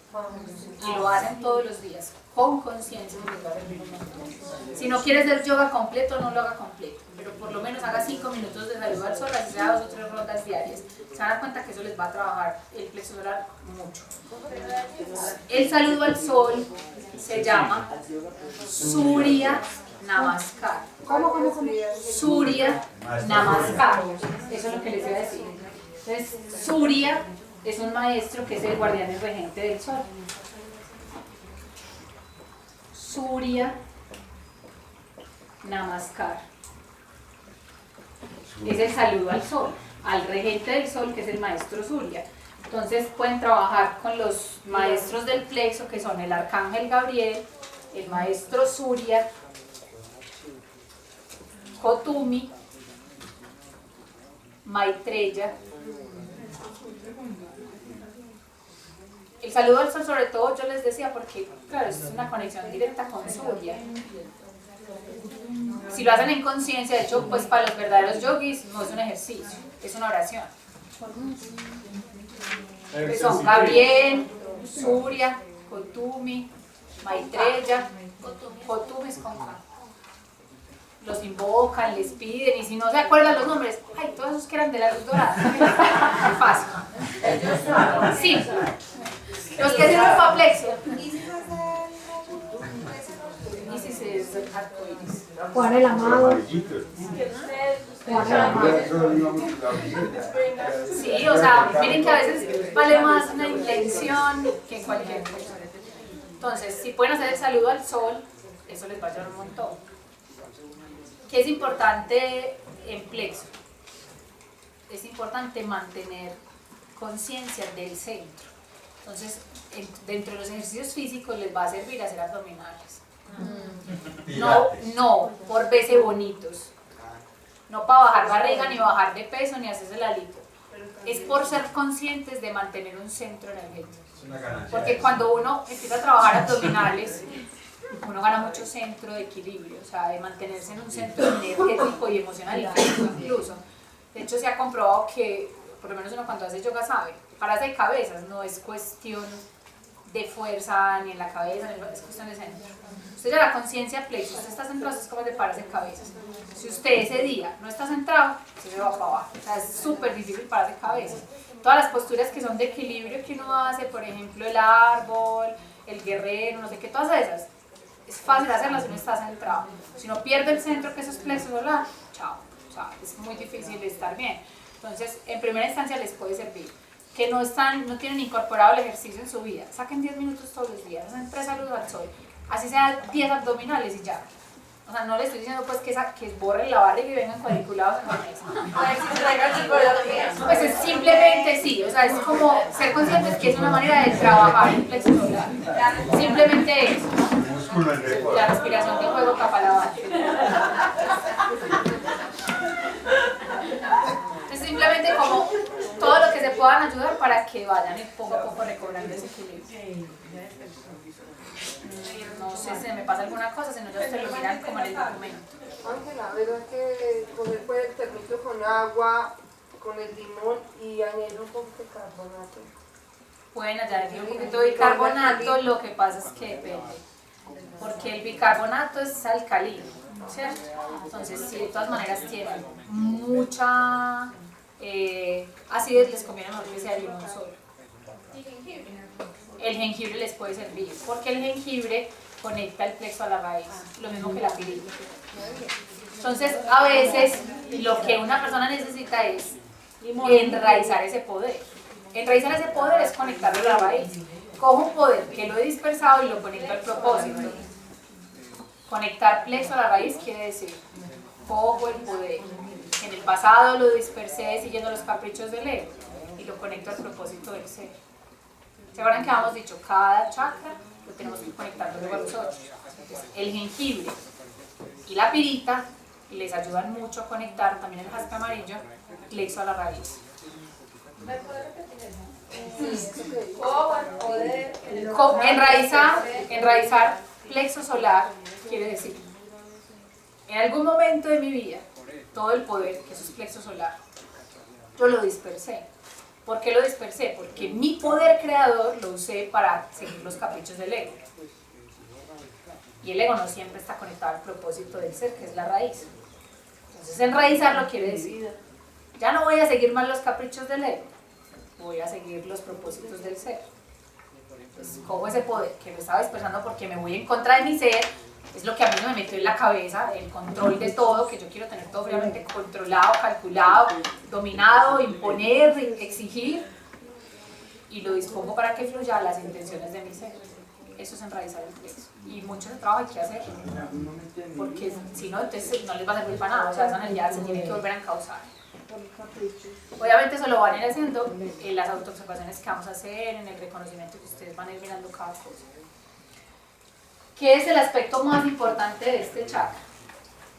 Y lo hacen todos los días, con conciencia. Si no quieres hacer yoga completo, no lo haga completo. Pero por lo menos haga 5 minutos de saludo al sol, así sea 2 o 3 rondas diarias. Se van a dar cuenta que eso les va a trabajar el plexo solar mucho. El saludo al sol se llama Surya Namaskar. ¿Cómo? Surya Namaskar. Eso es lo que les voy a decir. Entonces, Surya es un maestro que es el guardián y regente del sol. Surya Namaskar. Es el saludo al sol, al regente del sol, que es el maestro Surya. Entonces pueden trabajar con los maestros del plexo, que son el arcángel Gabriel, el maestro Surya, Kotumi, Maitreya. El saludo al sol, sobre todo, yo les decía, porque claro, es una conexión directa con Surya. Si lo hacen en conciencia, de hecho, pues para los verdaderos yogis no es un ejercicio, es una oración. Que son Gabriel, Surya, Kotumi, Maitreya. Kotumi es con K. Los invocan, les piden, y si no se acuerdan los nombres, ay, todos esos que eran de la luz dorada. Muy fácil. Sí. Los que sirven para plexo. Isis es arcoíris. Juan el Amado. Sí, o sea, miren que a veces vale más una intención que cualquier cosa. Entonces, si pueden hacer el saludo al sol, eso les va a ayudar un montón. ¿Qué es importante en plexo? Es importante mantener conciencia del centro. Entonces, dentro de los ejercicios físicos les va a servir hacer abdominales. No, por verse bonitos. No para bajar barriga, ni bajar de peso, ni hacerse la lipo. Es por ser conscientes de mantener un centro energético. Porque cuando uno empieza a trabajar abdominales, uno gana mucho centro de equilibrio, o sea, de mantenerse en un centro energético y emocional incluso. De hecho, se ha comprobado que, por lo menos uno cuando hace yoga sabe, pararse de cabezas no es cuestión de fuerza ni en la cabeza, es cuestión de centro. Usted ya la conciencia plexo, usted está centrado, es como de pararse de cabezas. Si usted ese día no está centrado, usted se va para abajo. O sea, es súper difícil pararse de cabezas. Todas las posturas que son de equilibrio que uno hace, por ejemplo, el árbol, el guerrero, no sé qué, todas esas, es fácil hacerlas si uno está centrado. Si uno pierde el centro, que eso es plexo solar, chao. O sea, es muy difícil estar bien. Entonces, en primera instancia les puede servir. Que no tienen incorporado el ejercicio en su vida, saquen 10 minutos todos los días, hacen 3 saludos al sol, así sea 10 abdominales y ya. O sea, no les estoy diciendo pues que borren la barriga y vengan cuadriculados en la mesa. Pues es simplemente sí, o sea, es como ser conscientes que es una manera de trabajar el plexo solar. Simplemente eso. La respiración de juego capalabate. Es simplemente como todo lo que se puedan ayudar para que vayan poco a poco recobrando ese equilibrio. No sé si me pasa alguna cosa, si no ya ustedes lo miran como en el documento. Ángela, ¿verdad que comer puede el termito con agua, con el limón y añadir un poquito de carbonato? Pueden añadir un poquito de bicarbonato, lo que pasa es que depende. Porque el bicarbonato es alcalino, ¿cierto? Entonces, si de todas maneras tienen mucha acidez, les conviene mejor que sea limón solo. El jengibre les puede servir, porque el jengibre conecta el plexo a la raíz, lo mismo que la pirita. Entonces, a veces, lo que una persona necesita es enraizar ese poder. Enraizar ese poder es conectarlo a la raíz. Cojo un poder que lo he dispersado y lo conecto al propósito. Conectar plexo a la raíz quiere decir, cojo el poder que en el pasado lo dispersé siguiendo los caprichos del ego y lo conecto al propósito del ser. ¿Se acuerdan que habíamos dicho? Cada chakra lo tenemos que conectar luego a los otros. Entonces, el jengibre y la pirita les ayudan mucho a conectar, también el jaspe amarillo, plexo a la raíz. ¿Me puede repetir eso? Enraizar plexo solar quiere decir, en algún momento de mi vida, todo el poder, que eso es plexo solar, yo lo dispersé. ¿Por qué lo dispersé? Porque mi poder creador lo usé para seguir los caprichos del ego. Y el ego no siempre está conectado al propósito del ser, que es la raíz. Entonces, enraizarlo quiere decir, ya no voy a seguir más los caprichos del ego, voy a seguir los propósitos del ser. Entonces, cojo ese poder que lo estaba dispersando porque me voy en contra de mi ser, es lo que a mí no me metió en la cabeza, el control de todo, que yo quiero tener todo obviamente controlado, calculado, dominado, imponer, exigir, y lo dispongo para que fluya las intenciones de mi ser. Eso es enraizar el plexo. Y mucho de trabajo hay que hacer, porque si no, entonces no les va a servir para nada, o sea, esa energía se tiene que volver a encauzar. Obviamente eso lo van a ir haciendo en las autoobservaciones que vamos a hacer, en el reconocimiento que ustedes van a ir mirando cada cosa. ¿Qué es el aspecto más importante de este chakra?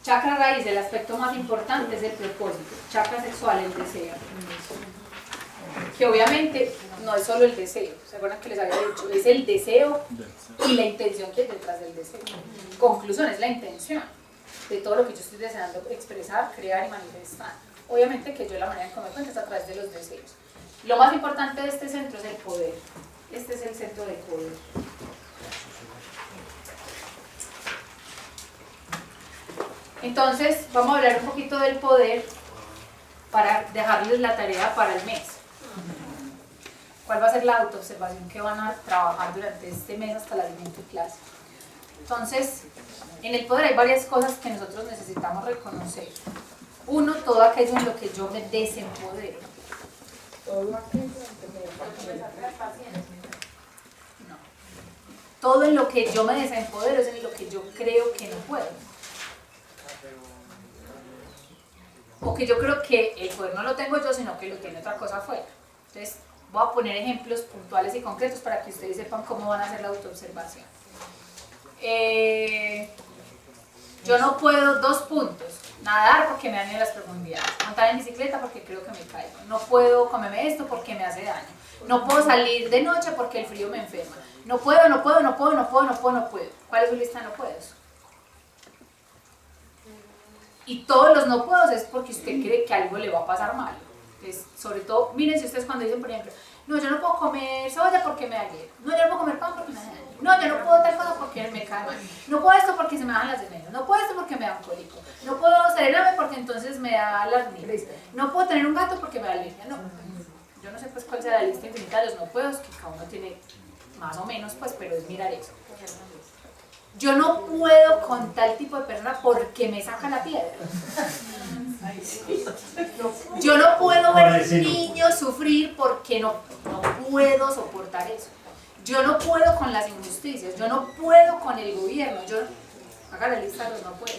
Chakra raíz, el aspecto más importante es el propósito. Chakra sexual, el deseo. Que obviamente no es solo el deseo, ¿se acuerdan que les había dicho? Es el deseo y la intención que hay detrás del deseo. Conclusión, es la intención de todo lo que yo estoy deseando expresar, crear y manifestar. Obviamente que yo la manera en que me cuento es a través de los deseos. Lo más importante de este centro es el poder. Este es el centro de poder. Entonces, vamos a hablar un poquito del poder para dejarles la tarea para el mes. ¿Cuál va a ser la autoobservación que van a trabajar durante este mes hasta la siguiente clase? Entonces, en el poder hay varias cosas que nosotros necesitamos reconocer. Uno, todo aquello en lo que yo me desempodero. No. Todo en lo que yo me desempodero es en lo que yo creo que no puedo. O que yo creo que el poder no lo tengo yo, sino que lo tiene otra cosa afuera. Entonces, voy a poner ejemplos puntuales y concretos para que ustedes sepan cómo van a hacer la autoobservación. Yo no puedo, 2 puntos, nadar porque me daño las profundidades, montar en bicicleta porque creo que me caigo, no puedo comerme esto porque me hace daño, no puedo salir de noche porque el frío me enferma, no puedo. ¿Cuál es su lista de no puedos? Y todos los no puedos es porque usted cree que algo le va a pasar mal. Entonces, sobre todo, miren si ustedes cuando dicen, por ejemplo, no, yo no puedo comer soya porque me da hielo, no, yo no puedo comer pan porque me da daño, no, yo no puedo tal cosa porque me cae mal, no puedo esto porque se me bajan las defensas, no puedo esto porque me da un cólico, no puedo serenarme porque entonces me da las miles, no puedo tener un gato porque me da alergia, no. Yo no sé pues cuál sea la lista infinita de los no puedos, que cada uno tiene más o menos pues, pero es mirar eso. Yo no puedo con tal tipo de persona porque me saca la piedra. Yo no puedo ver niños sufrir porque no puedo soportar eso. Yo no puedo con las injusticias, yo no puedo con el gobierno. Haga la lista de los no puedo.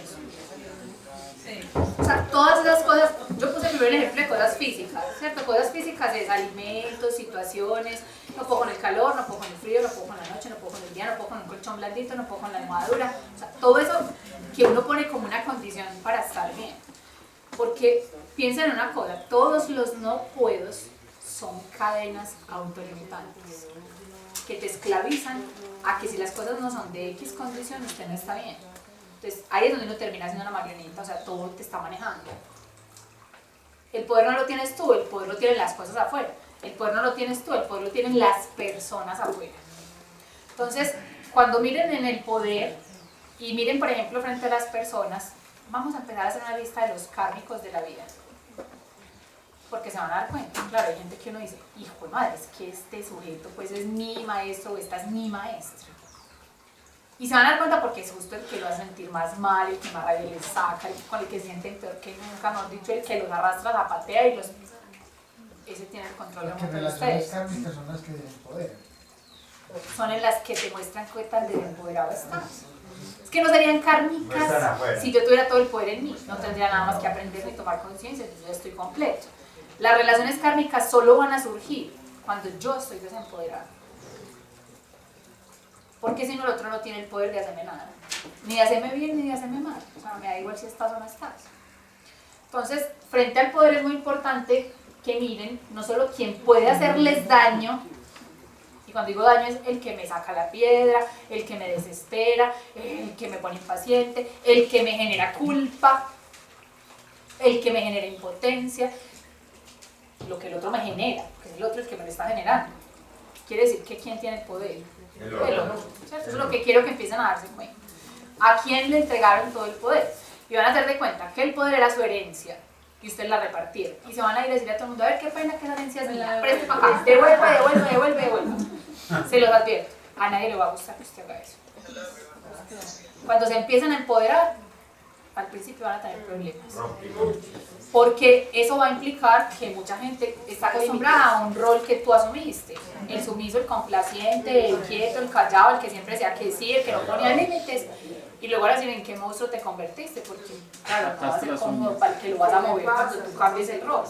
O sea, todas esas cosas, yo puse primero el ejemplo de cosas físicas, ¿cierto? Cosas físicas es alimentos, situaciones, no puedo con el calor, no puedo con el frío, no puedo con la noche, no puedo con el día, no puedo con un colchón blandito, no puedo con la almohadura, o sea, todo eso que uno pone como una condición para estar bien. Porque piensen en una cosa, todos los no puedos son cadenas autolimitantes que te esclavizan a que si las cosas no son de X condición, usted no está bien. Entonces ahí es donde uno termina siendo una marioneta, o sea, todo te está manejando. El poder no lo tienes tú, el poder lo tienen las cosas afuera. El poder no lo tienes tú, el poder lo tienen las personas afuera. Entonces, cuando miren en el poder y miren, por ejemplo, frente a las personas, vamos a empezar a hacer una lista de los kármicos de la vida. Porque se van a dar cuenta, claro, hay gente que uno dice, hijo de madre, es que este sujeto pues es mi maestro o esta es mi maestra. Y se van a dar cuenta porque es justo el que lo hace sentir más mal, el que más rabia les saca, el con el que sienten peor que nunca, mejor dicho, el que los arrastra, zapatea y los... Ese tiene el control de ustedes. Kármicas son las que den poder. Son en las que te muestran qué tan desempoderado estás. Es que no serían kármicas si yo tuviera todo el poder en mí, no tendría nada más que aprender ni tomar conciencia, yo ya estoy completo. Las relaciones kármicas solo van a surgir cuando yo estoy desempoderado. Porque si no, el otro no tiene el poder de hacerme nada, ni de hacerme bien ni de hacerme mal, o sea, me da igual si estás o no estás. Entonces, frente al poder es muy importante que miren no solo quién puede hacerles daño, y cuando digo daño es el que me saca la piedra, el que me desespera, el que me pone impaciente, el que me genera culpa, el que me genera impotencia, lo que el otro me genera, que es el otro el que me lo está generando. Quiere decir que ¿quién tiene el poder? El otro. ¿Cierto? Eso es lo que quiero que empiecen a darse cuenta. ¿A quién le entregaron todo el poder? Y van a hacer de cuenta que el poder era su herencia y ustedes la repartieron. Y se van a ir a decir a todo el mundo, a ver qué pena que esa herencia es mía, preste para acá, devuelve. Se los advierto, a nadie le va a gustar que usted haga eso. Cuando se empiezan a empoderar, al principio van a tener problemas. Porque eso va a implicar que mucha gente está acostumbrada a un rol que tú asumiste. El sumiso, el complaciente, el quieto, el callado, el que siempre decía que sí, el que no ponía límites. Y luego ahora decir en qué monstruo te convertiste, porque claro, no va a ser cómodo para el que lo vas a mover cuando tú cambies el rol.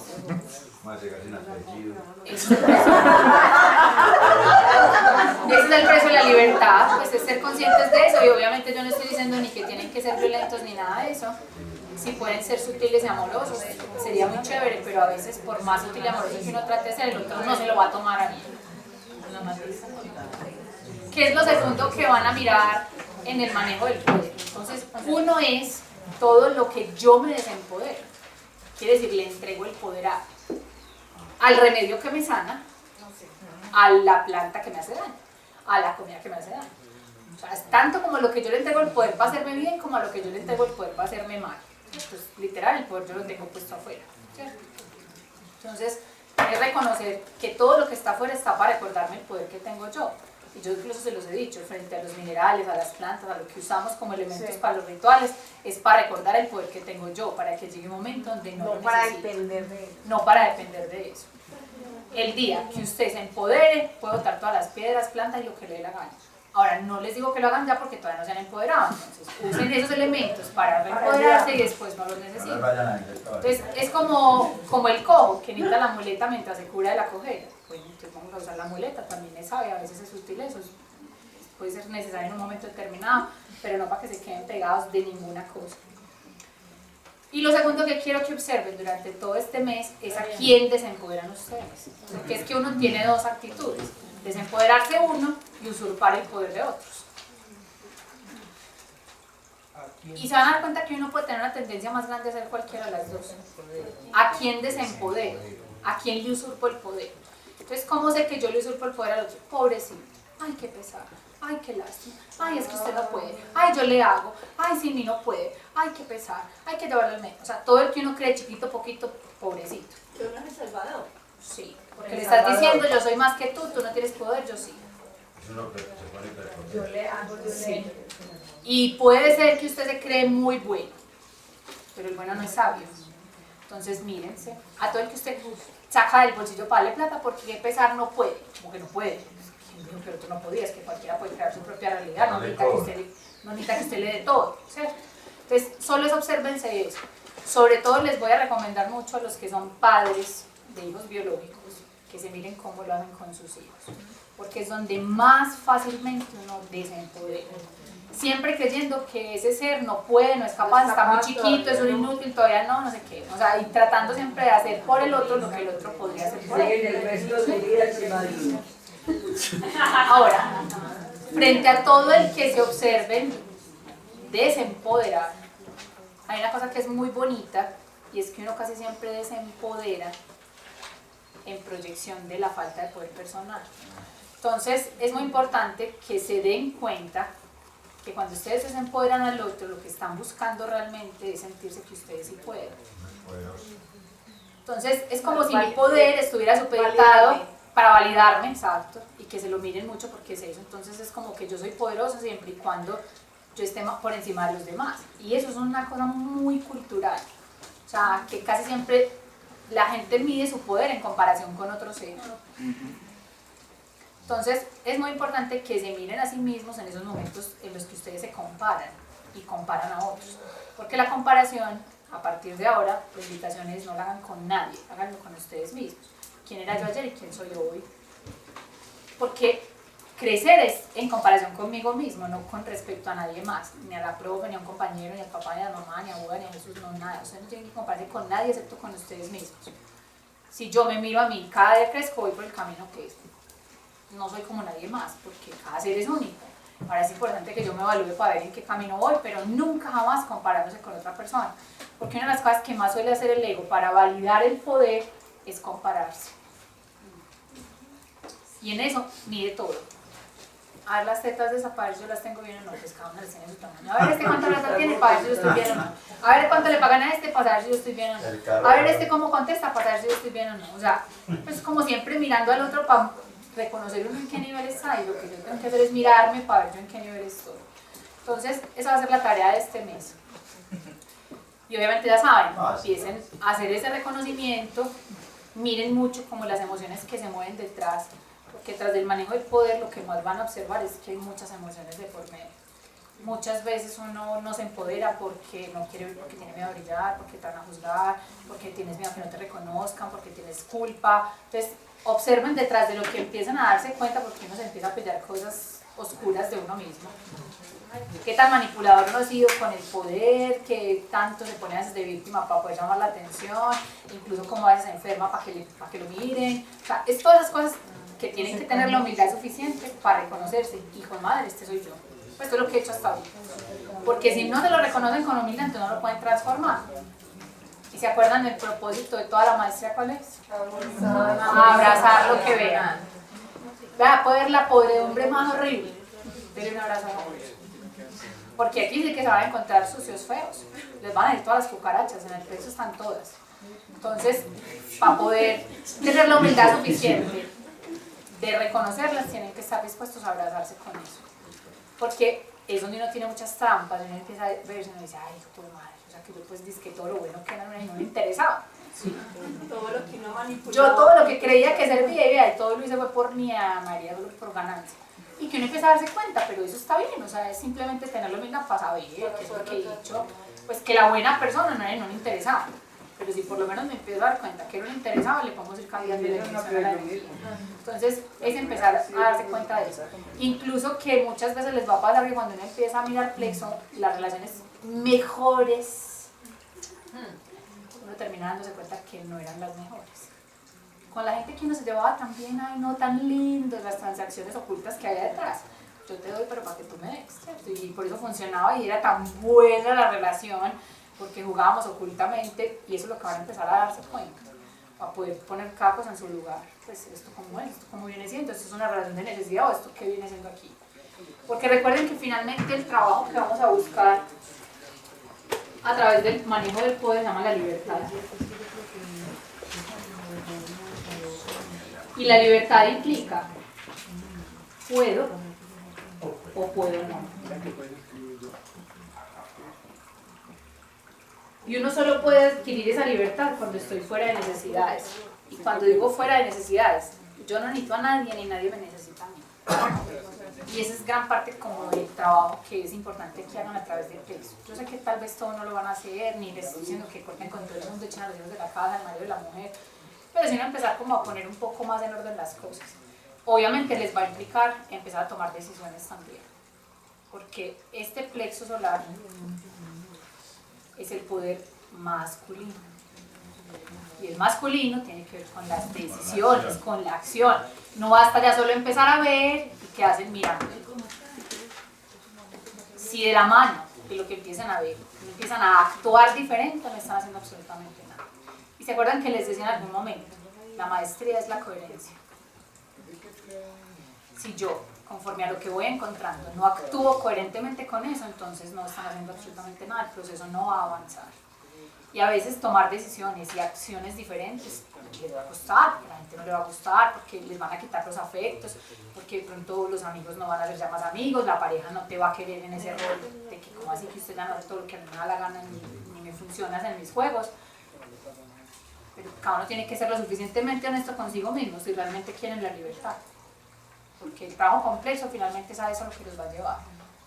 Ese es el precio de la libertad, pues es ser conscientes de eso. Y obviamente yo no estoy diciendo ni que tienen que ser violentos ni nada de eso. Si pueden ser sutiles y amorosos, sería muy chévere, pero a veces por más sutil y amoroso que uno trate de ser, el otro no se lo va a tomar a bien. ¿Qué es lo segundo que van a mirar en el manejo del poder? Entonces, uno es todo lo que yo me desempodero. Quiere decir, le entrego el poder al remedio que me sana, a la planta que me hace daño, a la comida que me hace daño. O sea, es tanto como lo que yo le entrego el poder para hacerme bien, como a lo que yo le entrego el poder para hacerme mal. Pues literal, el poder yo lo tengo puesto afuera, ¿cierto? Entonces, es reconocer que todo lo que está afuera está para recordarme el poder que tengo yo. Y yo incluso se los he dicho, frente a los minerales, a las plantas, a lo que usamos como elementos para los rituales, es para recordar el poder que tengo yo, para que llegue un momento donde no lo para necesite. depender de eso. No para depender de eso. El día que usted se empodere, puede botar todas las piedras, plantas y lo que le dé la gana. Ahora, no les digo que lo hagan ya porque todavía no se han empoderado, entonces usen esos elementos para reempoderarse y después no los necesitan. Entonces, es como el cojo que necesita la muleta mientras se cura de la cojera. Bueno, entonces vamos a usar la muleta, también es sabia, a veces es útil eso. puede ser necesario en un momento determinado, pero no para que se queden pegados de ninguna cosa. Y lo segundo que quiero que observen durante todo este mes es a quién desempoderan ustedes. Porque es que uno tiene dos actitudes, desempoderarse uno y usurpar el poder de otros. Y se van a dar cuenta que uno puede tener una tendencia más grande a hacer cualquiera de las dos. ¿A quién desempodero? ¿A quién le usurpo el poder? Entonces, ¿cómo sé que yo le usurpo el poder al otro? Pobrecito. Ay, qué pesar. Ay, qué lástima. Ay, es que usted no puede. Ay, yo le hago. Ay, sin mí no puede. Ay, qué pesar. Hay que llevarlo al médico. O sea, todo el que uno cree chiquito, poquito, pobrecito. Yo no soy Salvador. Sí, porque le estás diciendo, yo soy más que tú no tienes poder, yo sí. Yo le hago, yo Sí. le... Y puede ser que usted se cree muy bueno, pero el bueno no es sabio. Entonces mírense, a todo el que usted saca del bolsillo para darle plata, porque pesar no puede, como que no puede. ¿Quién dijo que el otro no podía? Es que cualquiera puede crear su propia realidad, no necesita que usted le dé todo, ¿cierto? Entonces, solo es obsérvense eso. Sobre todo les voy a recomendar mucho a los que son padres de hijos biológicos, que se miren cómo lo hacen con sus hijos, porque es donde más fácilmente uno desempodera. Siempre creyendo que ese ser no puede, no es capaz, está muy chiquito, es un inútil, todavía no sé qué. O sea, y tratando siempre de hacer por el otro lo que el otro podría hacer por él. Ahora, frente a todo el que se observen desempoderar, hay una cosa que es muy bonita y es que uno casi siempre desempodera en proyección de la falta de poder personal. Entonces, es muy importante que se den cuenta que cuando ustedes se empoderan al otro, lo que están buscando realmente es sentirse que ustedes sí pueden. Entonces, es como si mi poder estuviera supeditado para validarme, exacto, y que se lo miren mucho porque es eso. Entonces, es como que yo soy poderoso siempre y cuando yo esté por encima de los demás. Y eso es una cosa muy cultural. O sea, que casi siempre la gente mide su poder en comparación con otros seres. Entonces, es muy importante que se miren a sí mismos en esos momentos en los que ustedes se comparan y comparan a otros. Porque la comparación, a partir de ahora, la invitación es no la hagan con nadie, háganlo con ustedes mismos. ¿Quién era yo ayer y quién soy yo hoy? Porque crecer es en comparación conmigo mismo, no con respecto a nadie más, ni a la profe, ni a un compañero, ni al papá, ni a la mamá, ni a Buda, ni a Jesús, no, nada. Ustedes no tienen que compararse con nadie excepto con ustedes mismos. Si yo me miro a mí, cada día crezco, voy por el camino que es. No soy como nadie más, porque cada ser es único. Ahora es importante que yo me evalúe para ver en qué camino voy, pero nunca jamás comparándose con otra persona. Porque una de las cosas que más suele hacer el ego para validar el poder es compararse. Y en eso mide todo. A ver, las tetas de esa pared yo las tengo bien o no, pues cada una les tiene su tamaño. A ver, este cuánto plata tiene para ver si yo estoy bien o no. A ver cuánto le pagan a este para saber si yo estoy bien o no. A ver este cómo contesta para saber si yo estoy bien o no. O sea, pues como siempre mirando al otro para reconocer uno en qué nivel está, y lo que yo tengo que hacer es mirarme para ver yo en qué nivel estoy. Entonces, esa va a ser la tarea de este mes. Y obviamente ya saben, empiecen a hacer ese reconocimiento, miren mucho como las emociones que se mueven detrás, porque tras del manejo del poder lo que más van a observar es que hay muchas emociones de por medio. Muchas veces uno no se empodera porque no quiere, porque tiene miedo a brillar, porque te van a juzgar, porque tienes miedo a que no te reconozcan, porque tienes culpa. Entonces, observen detrás de lo que empiezan a darse cuenta, porque uno se empieza a pillar cosas oscuras de uno mismo. Qué tan manipulador uno ha sido con el poder, que tanto se pone a veces de víctima para poder llamar la atención, incluso como a veces se enferma para que lo miren. O sea, es todas esas cosas que tienen que tener la humildad suficiente para reconocerse. Hijo de madre, este soy yo. Pues esto es lo que he hecho hasta hoy. Porque si no se lo reconocen con humildad, entonces no lo pueden transformar. ¿Y se acuerdan del propósito de toda la maestría cuál es? Abrazar lo que vean. Vea, poder la podredumbre más horrible. Denle un abrazo a ellos. Porque aquí sí que se van a encontrar sucios feos. Les van a ir todas las cucarachas, en el pecho están todas. Entonces, para poder tener la humildad suficiente de reconocerlas, tienen que estar dispuestos a abrazarse con eso. Porque es donde uno tiene muchas trampas, uno empieza a verse y uno dice, ay, hijo de madre, o sea que yo pues dije que todo lo bueno que era no me interesaba. Sí. Todo lo que uno manipuló. Yo todo lo que creía que servía y todo lo hice fue por María, solo por ganancia. Y que uno empieza a darse cuenta, pero eso está bien, o sea, es simplemente tenerlo mismo para saber, que es lo que he dicho, pues que la buena persona no le interesaba. pero si por lo menos me empiezo a dar cuenta que no me interesaba, le podemos ir cambiando la dirección a la energía. Entonces es empezar a darse cuenta de eso. Incluso que muchas veces les va a pasar que cuando uno empieza a mirar plexo, las relaciones mejores, uno termina dándose cuenta que no eran las mejores. Con la gente que uno se llevaba tan bien, ay no, tan lindos, las transacciones ocultas que hay detrás. Yo te doy, pero para que tú me des, ¿cierto? Y por eso funcionaba y era tan buena la relación, porque jugábamos ocultamente, y eso es lo que van a empezar a darse cuenta, a poder poner cada cosa en su lugar. Pues esto como es, esto como viene siendo, esto es una relación de necesidad o esto qué viene siendo aquí. Porque recuerden que finalmente el trabajo que vamos a buscar a través del manejo del poder se llama la libertad. Y la libertad implica, puedo o puedo no. Y uno solo puede adquirir esa libertad cuando estoy fuera de necesidades. Y cuando digo fuera de necesidades, yo no necesito a nadie ni nadie me necesita a mí. Y esa es gran parte como del trabajo que es importante que hagan a través del plexo. Yo sé que tal vez todo no lo van a hacer, ni les estoy diciendo que corten con todo el mundo, echen a los hijos de la casa, el marido de la mujer, pero sí empezar como a poner un poco más en orden las cosas. Obviamente les va a implicar empezar a tomar decisiones también, porque este plexo solar es el poder masculino. Y el masculino tiene que ver con las decisiones, con la acción. No basta ya solo empezar a ver y que hacen mirando. Si de la mano de lo que empiezan a ver, empiezan a actuar diferente, no están haciendo absolutamente nada. Y se acuerdan que les decía en algún momento, la maestría es la coherencia. Si yo, conforme a lo que voy encontrando, no actúo coherentemente con eso, entonces no están haciendo absolutamente nada, el proceso no va a avanzar. Y a veces tomar decisiones y acciones diferentes les va a costar, porque a la gente no le va a gustar, porque les van a quitar los afectos, porque de pronto los amigos no van a ser ya más amigos, la pareja no te va a querer en ese rol de que como así que usted ya no hace todo lo que a mí me da la gana ni me funciona en mis juegos. Pero cada uno tiene que ser lo suficientemente honesto consigo mismo si realmente quieren la libertad. Porque el trabajo complejo finalmente es a eso lo que los va a llevar,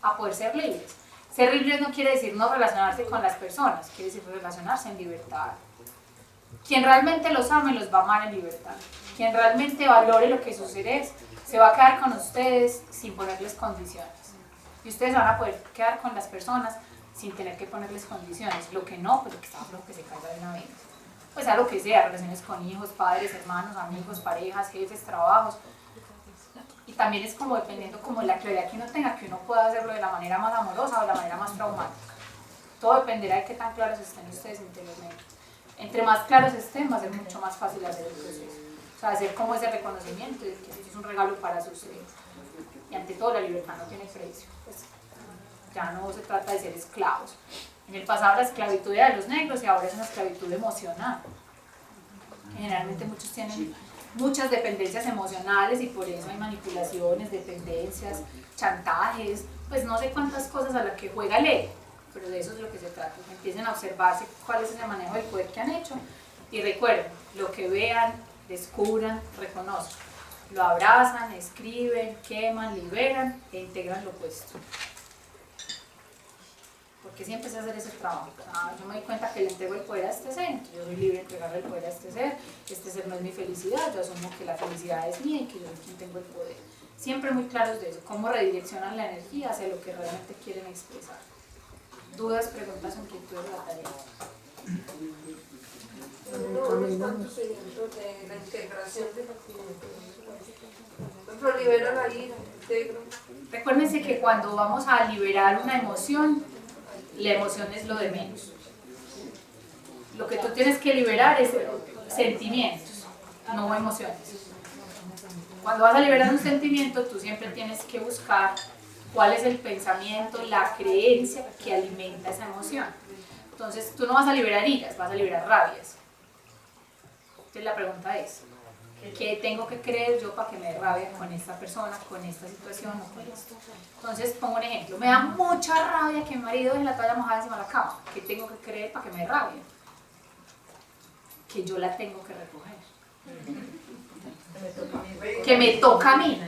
a poder ser libres. Ser libres no quiere decir no relacionarse con las personas, quiere decir relacionarse en libertad. Quien realmente los ame los va a amar en libertad. Quien realmente valore lo que es su ser se va a quedar con ustedes sin ponerles condiciones. Y ustedes van a poder quedar con las personas sin tener que ponerles condiciones. Lo que no, pues lo que está flojo que se caiga de una vez. Pues a lo que sea, relaciones con hijos, padres, hermanos, amigos, parejas, jefes, trabajos. Y también es como dependiendo como la claridad que uno tenga, que uno pueda hacerlo de la manera más amorosa o de la manera más traumática. Todo dependerá de qué tan claros estén ustedes interiormente. Entre más claros estén, va a ser mucho más fácil hacer el proceso. O sea, hacer como ese reconocimiento de que esto es un regalo para sus seres. Y ante todo la libertad no tiene precio. Pues ya no se trata de ser esclavos. En el pasado la esclavitud era de los negros y ahora es una esclavitud emocional. Generalmente muchos tienen muchas dependencias emocionales y por eso hay manipulaciones, dependencias, chantajes, pues no sé cuántas cosas a las que juega el ego, pero de eso es lo que se trata, que empiecen a observarse cuál es ese manejo del poder que han hecho y recuerden, lo que vean, descubran, reconozcan, lo abrazan, escriben, queman, liberan e integran lo opuesto. Porque si empecé a hacer ese trabajo, yo me doy cuenta que le entrego el poder a este ser, yo soy libre de entregarle el poder a este ser no es mi felicidad, yo asumo que la felicidad es mía y que yo soy quien tengo el poder. Siempre muy claros de eso, cómo redireccionan la energía hacia lo que realmente quieren expresar. ¿Dudas, preguntas, inquietudes de la tarea? No es tanto ejemplos de la integración de la Por ejemplo, libera la ira, integro. Recuérdense que cuando vamos a liberar una emoción, la emoción es lo de menos. Lo que tú tienes que liberar es sentimientos, no emociones. Cuando vas a liberar un sentimiento, tú siempre tienes que buscar cuál es el pensamiento, la creencia que alimenta esa emoción. Entonces, tú no vas a liberar iras, vas a liberar rabias. Entonces, la pregunta es, ¿qué tengo que creer yo para que me dé rabia con esta persona, con esta situación o con esto? Entonces, pongo un ejemplo. Me da mucha rabia que mi marido deje la toalla mojada encima de la cama. ¿Qué tengo que creer para que me dé rabia? Que yo la tengo que recoger. Que me toca a mí.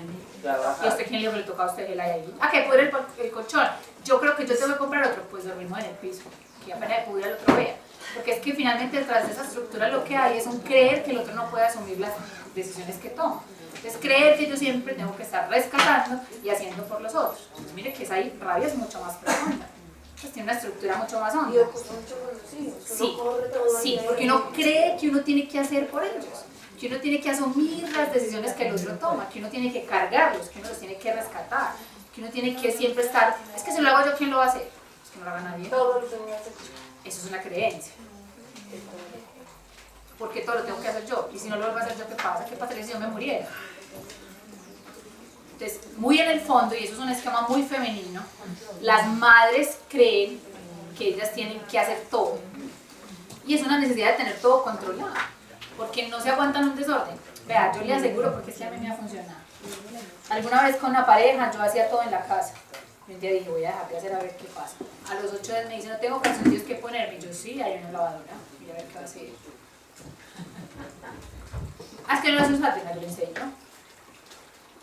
¿Y a usted quién le dijo que le toca a usted el ahí? ¿A que pudre el colchón? Yo creo que yo tengo que comprar otro, pues dormimos en el piso. Que apenas pudre el otro vea. Porque es que finalmente detrás de esa estructura lo que hay es un creer que el otro no puede asumir las decisiones que toma. Es creer que yo siempre tengo que estar rescatando y haciendo por los otros. Entonces, mire que esa rabia es mucho más profunda. Pues tiene una estructura mucho más honda. Y ocurre mucho con los hijos. Sí, Uno corre todo el sí, día porque uno cree que uno tiene que hacer por ellos, que uno tiene que asumir las decisiones que el otro toma, que uno tiene que cargarlos, que uno los tiene que rescatar, que uno tiene que siempre estar, es que si lo hago yo, ¿quién lo va a hacer? Es que no lo haga nadie. todo lo tenía que hacer. Eso es una creencia. Porque todo lo tengo que hacer yo, y si no lo vuelvo a hacer yo, ¿qué pasa? ¿Qué pasaría si yo me muriera? Entonces, muy en el fondo, y eso es un esquema muy femenino, las madres creen que ellas tienen que hacer todo. Y es una necesidad de tener todo controlado, porque no se aguantan un desorden. Vea, yo le aseguro, porque es que a mí me ha funcionado. Alguna vez con una pareja, yo hacía todo en la casa. Un día dije, voy a dejar de hacer a ver qué pasa. A los 8 días me dice, no tengo calzoncillos que ponerme. Y yo, sí, hay una lavadora, mira a ver qué va a hacer. Ah, es que no lo haces fácil, yo le enseño.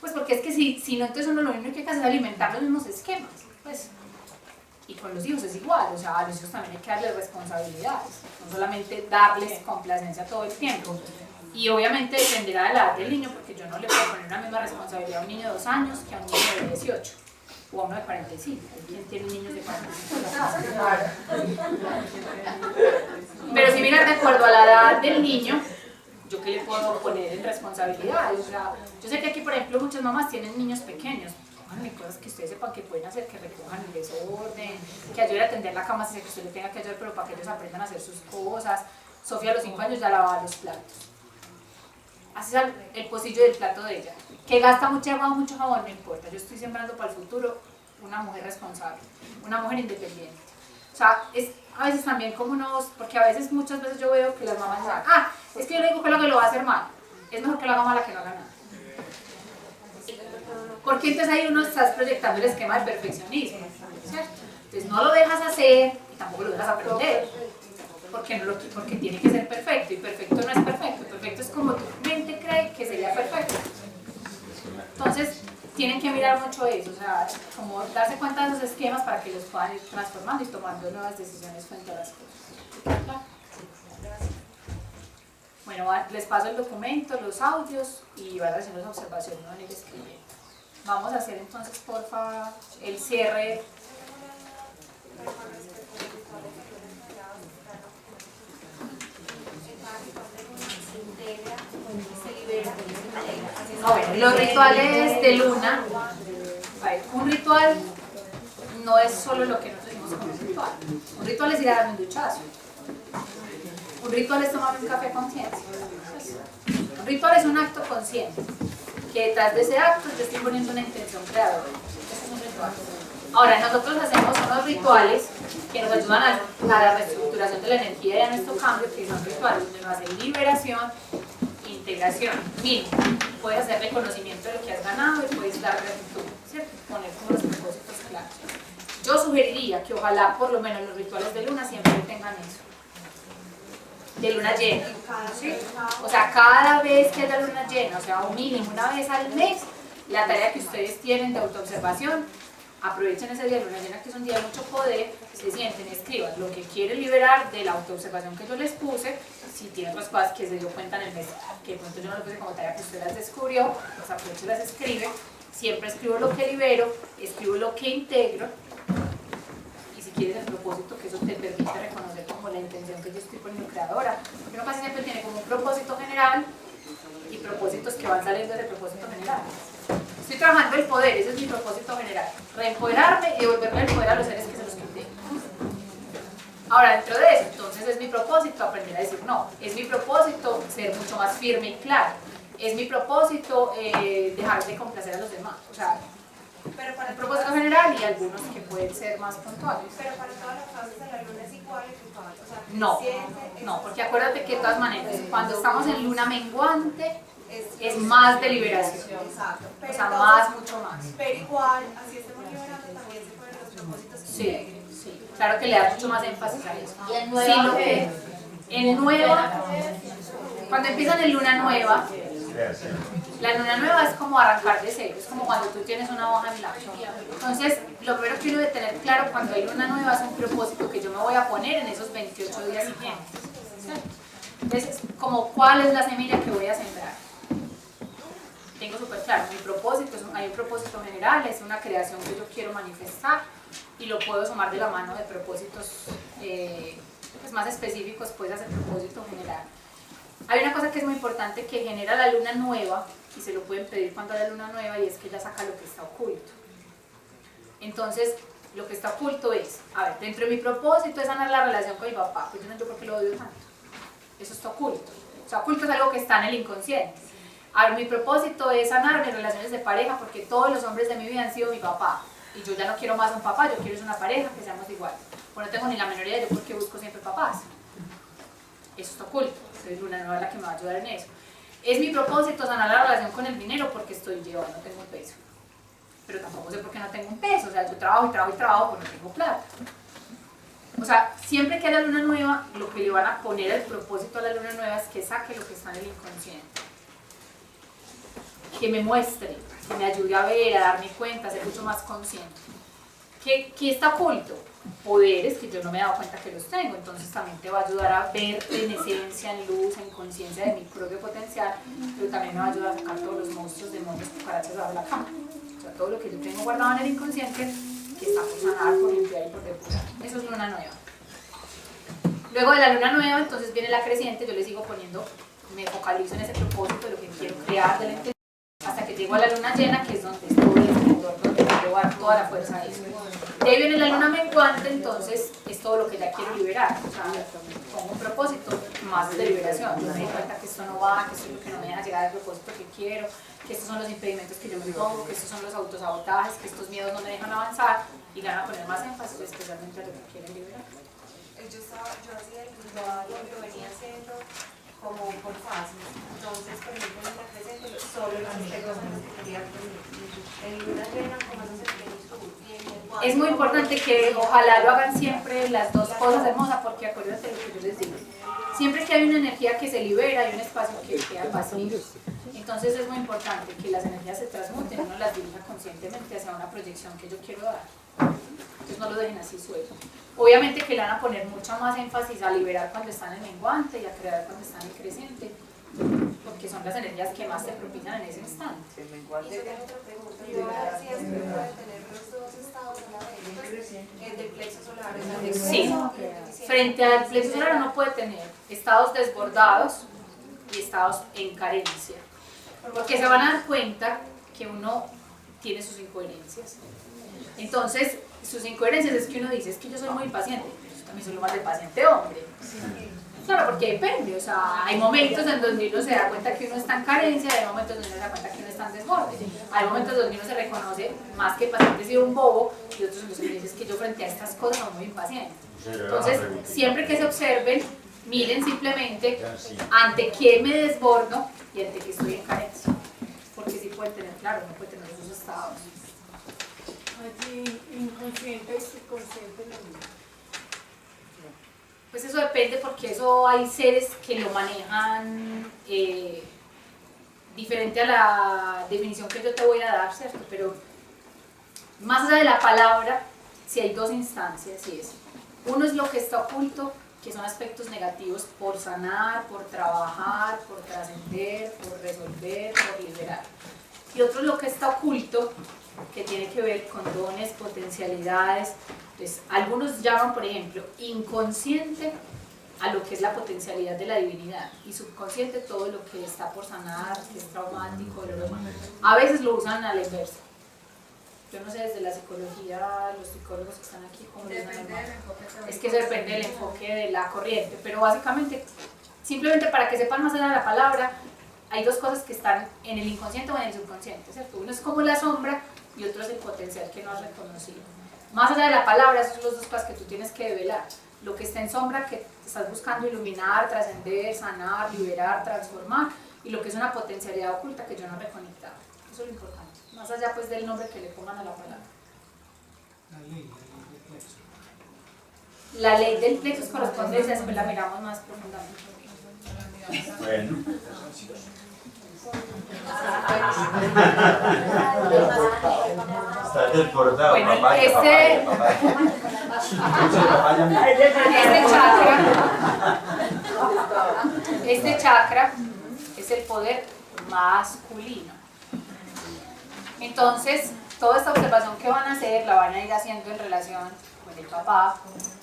Pues porque es que si no, entonces uno lo único que hace es alimentar los mismos esquemas. Pues. Y con los hijos es igual, o sea, a los hijos también hay que darles responsabilidades, no solamente darles complacencia todo el tiempo. Y obviamente dependerá de la edad del niño, porque yo no le puedo poner una misma responsabilidad a un niño de 2 años que a un niño de 18 o a uno de 45. Hay quien tiene niños de 45 en la casa. Pero si miran de acuerdo a la edad del niño, ¿yo qué le puedo poner en responsabilidades? O sea, yo sé que aquí, por ejemplo, muchas mamás tienen niños pequeños. Hay cosas que ustedes sepan que pueden hacer, que recojan el desorden, que ayuden a tender la cama si sé que usted le tenga que ayudar, pero para que ellos aprendan a hacer sus cosas. Sofía a los 5 años ya lavaba los platos. Haces el pocillo del plato de ella. Que gasta mucha agua o mucho jabón, no importa. Yo estoy sembrando para el futuro una mujer responsable, una mujer independiente. O sea, es a veces también como unos, porque a veces, muchas veces yo veo que las mamás dicen, ah, es que yo le digo que lo va a hacer mal. Es mejor que lo haga mal a que no haga nada. Porque entonces ahí uno está proyectando el esquema de perfeccionismo, ¿cierto? Entonces no lo dejas hacer y tampoco lo dejas aprender, porque tiene que ser perfecto, y perfecto no es perfecto, perfecto es como tu mente cree que sería perfecto. Entonces tienen que mirar mucho eso, o sea, como darse cuenta de esos esquemas para que los puedan ir transformando y tomando nuevas decisiones frente a las cosas. ¿Claro? Bueno, les paso el documento, los audios y van a hacer las observaciones, no van a ir escribiendo. Vamos a hacer entonces, porfa, el cierre. Bueno, los rituales de luna. A ver, un ritual no es solo lo que nosotros decimos como un ritual. Un ritual es ir a darme un duchazo. Un ritual es tomar un café consciente. Un ritual es un acto consciente, que detrás de ese acto yo estoy poniendo una intención creadora. Ese es un ritual. Ahora, nosotros hacemos unos rituales que nos ayudan a la reestructuración de la energía y a nuestro cambio, que son rituales donde nos hacen liberación, integración. Bien, puedes hacer reconocimiento de lo que has ganado y puedes dar gratitud, ¿cierto? Poner como los propósitos claros. Yo sugeriría que ojalá por lo menos los rituales de luna siempre tengan eso. De luna llena, ¿sí? O sea, cada vez que haya luna llena, o sea, un mínimo una vez al mes, la tarea que ustedes tienen de autoobservación, aprovechen ese día de luna llena, que es un día de mucho poder, se sienten, escriban lo que quieren liberar de la autoobservación que yo les puse. Si tienen otras cosas que se dio cuenta en el mes, que de pronto yo no lo puse como tarea, que usted las descubrió, pues aprovechen y las escribe. Siempre escribo lo que libero, escribo lo que integro, y si quieres el propósito, que eso te permite reconocer como la intención que yo estoy poniendo creadora, porque uno casi siempre tiene como un propósito general y propósitos que van saliendo del propósito general. Estoy trabajando el poder, ese es mi propósito general, reempoderarme y devolverme el poder a los seres que se los quité. Ahora, dentro de eso, entonces es mi propósito aprender a decir no, es mi propósito ser mucho más firme y claro, es mi propósito dejar de complacer a los demás, o sea, Pero para el propósito general y algunos que pueden ser más puntuales. Pero para todas las fases de la luna es igual el ritual. O sea, No, siente, no, porque acuérdate que de todas maneras, cuando estamos en luna menguante, es más de liberación, Exacto. o Pero sea, entonces, más, mucho más. Pero igual, así estemos liberando, también se ponen los propósitos que Sí, sí, claro que le da mucho más énfasis a eso. ¿Y en nueva Sino qué? que en nueva, cuando empiezan en luna nueva, La luna nueva es como arrancar de cero, es como cuando tú tienes una hoja en blanco. Entonces, lo primero que uno debe tener claro cuando hay luna nueva es un propósito que yo me voy a poner en esos 28 días siguientes. ¿Cierto? Entonces, como cuál es la semilla que voy a sembrar. Tengo súper claro, mi propósito, hay un propósito general, es una creación que yo quiero manifestar y lo puedo sumar de la mano de propósitos pues más específicos, puedes hacer propósito general. Hay una cosa que es muy importante que genera la luna nueva, y se lo pueden pedir cuando hay la luna nueva, y es que ella saca lo que está oculto. Entonces, lo que está oculto es, a ver, dentro de mi propósito es sanar la relación con mi papá, pues yo no entiendo por qué lo odio tanto. Eso está oculto. O sea, oculto es algo que está en el inconsciente. A ver, mi propósito es sanar mis relaciones de pareja porque todos los hombres de mi vida han sido mi papá. Y yo ya no quiero más a un papá, yo quiero una pareja que seamos iguales. Pues no tengo ni la menor idea de por qué busco siempre papás. Eso está oculto. Entonces Luna Nueva es la que me va a ayudar en eso. Es mi propósito sanar la relación con el dinero porque estoy llevando, no tengo un peso. Pero tampoco sé por qué no tengo un peso. O sea, yo trabajo y trabajo y trabajo, pero no tengo plata. O sea, siempre que haya luna nueva, lo que le van a poner el propósito a la luna nueva es que saque lo que está en el inconsciente. Que me muestre, que me ayude a ver, a darme cuenta, a ser mucho más consciente. ¿Qué está oculto? Poderes que yo no me he dado cuenta que los tengo, entonces también te va a ayudar a verte en esencia, en luz, en conciencia de mi propio potencial, pero también me va a ayudar a sacar todos los monstruos, demonios, cucarachas de la cama. O sea, todo lo que yo tengo guardado en el inconsciente que está por sanar, por limpiar y por depurar. Eso es luna nueva. Luego de la luna nueva, entonces viene la creciente, yo le sigo poniendo, me focalizo en ese propósito, lo que quiero crear de la intención, hasta que llego a la luna llena, que es donde estoy, el esplendor, donde me llevo toda la fuerza a eso. De ahí viene la luna menguante, entonces es todo lo que ya quiero liberar. O sea, pongo un propósito más de liberación. Yo me doy cuenta que esto no va, que esto es lo que no me deja llegar al propósito que quiero, que estos son los impedimentos que yo me pongo, que estos son los autosabotajes, que estos miedos no me dejan avanzar y van a poner más énfasis especialmente a lo que quieren liberar. Yo hacía el ritual, lo venía haciendo como por fases. Entonces, por ejemplo, en la presente, solo los aspectos en los que quería en luna llena, como esos espíritus. Es muy importante que ojalá lo hagan siempre las dos cosas hermosas, porque acuérdense lo que yo les digo. Siempre que hay una energía que se libera, hay un espacio que queda vacío. Entonces es muy importante que las energías se transmuten, uno las dirija conscientemente hacia una proyección que yo quiero dar. Entonces no lo dejen así suelto. Obviamente que le van a poner mucho más énfasis a liberar cuando están en menguante y a crear cuando están en creciente, porque son las energías que más se propician en ese instante. Y yo tengo otra pregunta. Yo si es que puede tener los dos estados a la vez, el del plexo solar, el del Sí, frente al plexo solar uno puede tener estados desbordados y estados en carencia, porque se van a dar cuenta que uno tiene sus incoherencias. Entonces, sus incoherencias es que uno dice, es que yo soy muy paciente, yo también soy lo más de paciente hombre. Claro, porque depende, o sea, hay momentos en donde uno se da cuenta que uno está en carencia, hay momentos donde uno se da cuenta que uno está en desborde, hay momentos donde uno se reconoce más que paciente si un bobo, y otros en los que dices que yo frente a estas cosas soy muy impaciente. Entonces, siempre que se observen, miren simplemente ante qué me desbordo y ante qué estoy en carencia, porque sí pueden tener, claro, uno puede tener esos estados. Allí inconsciente y subconsciente lo mismo. Pues eso depende, porque eso hay seres que lo manejan diferente a la definición que yo te voy a dar, ¿cierto? Pero más allá de la palabra, si hay dos instancias, y es, uno es lo que está oculto, que son aspectos negativos por sanar, por trabajar, por trascender, por resolver, por liberar. Y otro es lo que está oculto, que tiene que ver con dones, potencialidades. Entonces, algunos llaman, por ejemplo, inconsciente a lo que es la potencialidad de la divinidad y subconsciente todo lo que está por sanar, que es traumático, doloroso. A veces lo usan al inverso. Yo no sé, desde la psicología, los psicólogos que están aquí, cómo les llaman. Es que eso depende del enfoque de la corriente, pero básicamente, simplemente para que sepan más allá de la palabra, hay dos cosas que están en el inconsciente o en el subconsciente, ¿cierto? Uno es como la sombra y otro es el potencial que no has reconocido. Más allá de la palabra, esas son las dos cosas que tú tienes que develar. Lo que está en sombra, que estás buscando iluminar, trascender, sanar, liberar, transformar, y lo que es una potencialidad oculta que yo no he reconectado. Eso es lo importante. Más allá pues del nombre que le pongan a la palabra. La ley del plexo. La ley del plexo es correspondencia, después la miramos más profundamente. Bueno. Está desbordado, Bueno, papaya, este chakra es el poder masculino. Entonces, toda esta observación que van a hacer la van a ir haciendo en relación con el papá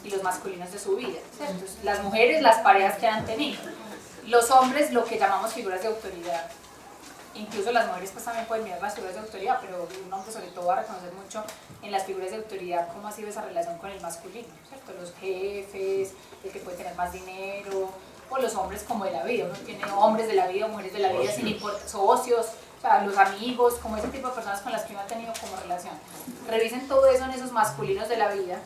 y los masculinos de su vida, ¿cierto? Las mujeres, las parejas que han tenido. Los hombres, lo que llamamos figuras de autoridad. Incluso las mujeres pues también pueden mirar las figuras de autoridad, pero un hombre sobre todo va a reconocer mucho en las figuras de autoridad cómo ha sido esa relación con el masculino, ¿cierto? Los jefes, el que puede tener más dinero, o los hombres como de la vida. Uno tiene hombres de la vida, mujeres de la vida, sin importar, socios, o sea, los amigos, como ese tipo de personas con las que uno ha tenido como relación. Revisen todo eso en esos masculinos de la vida.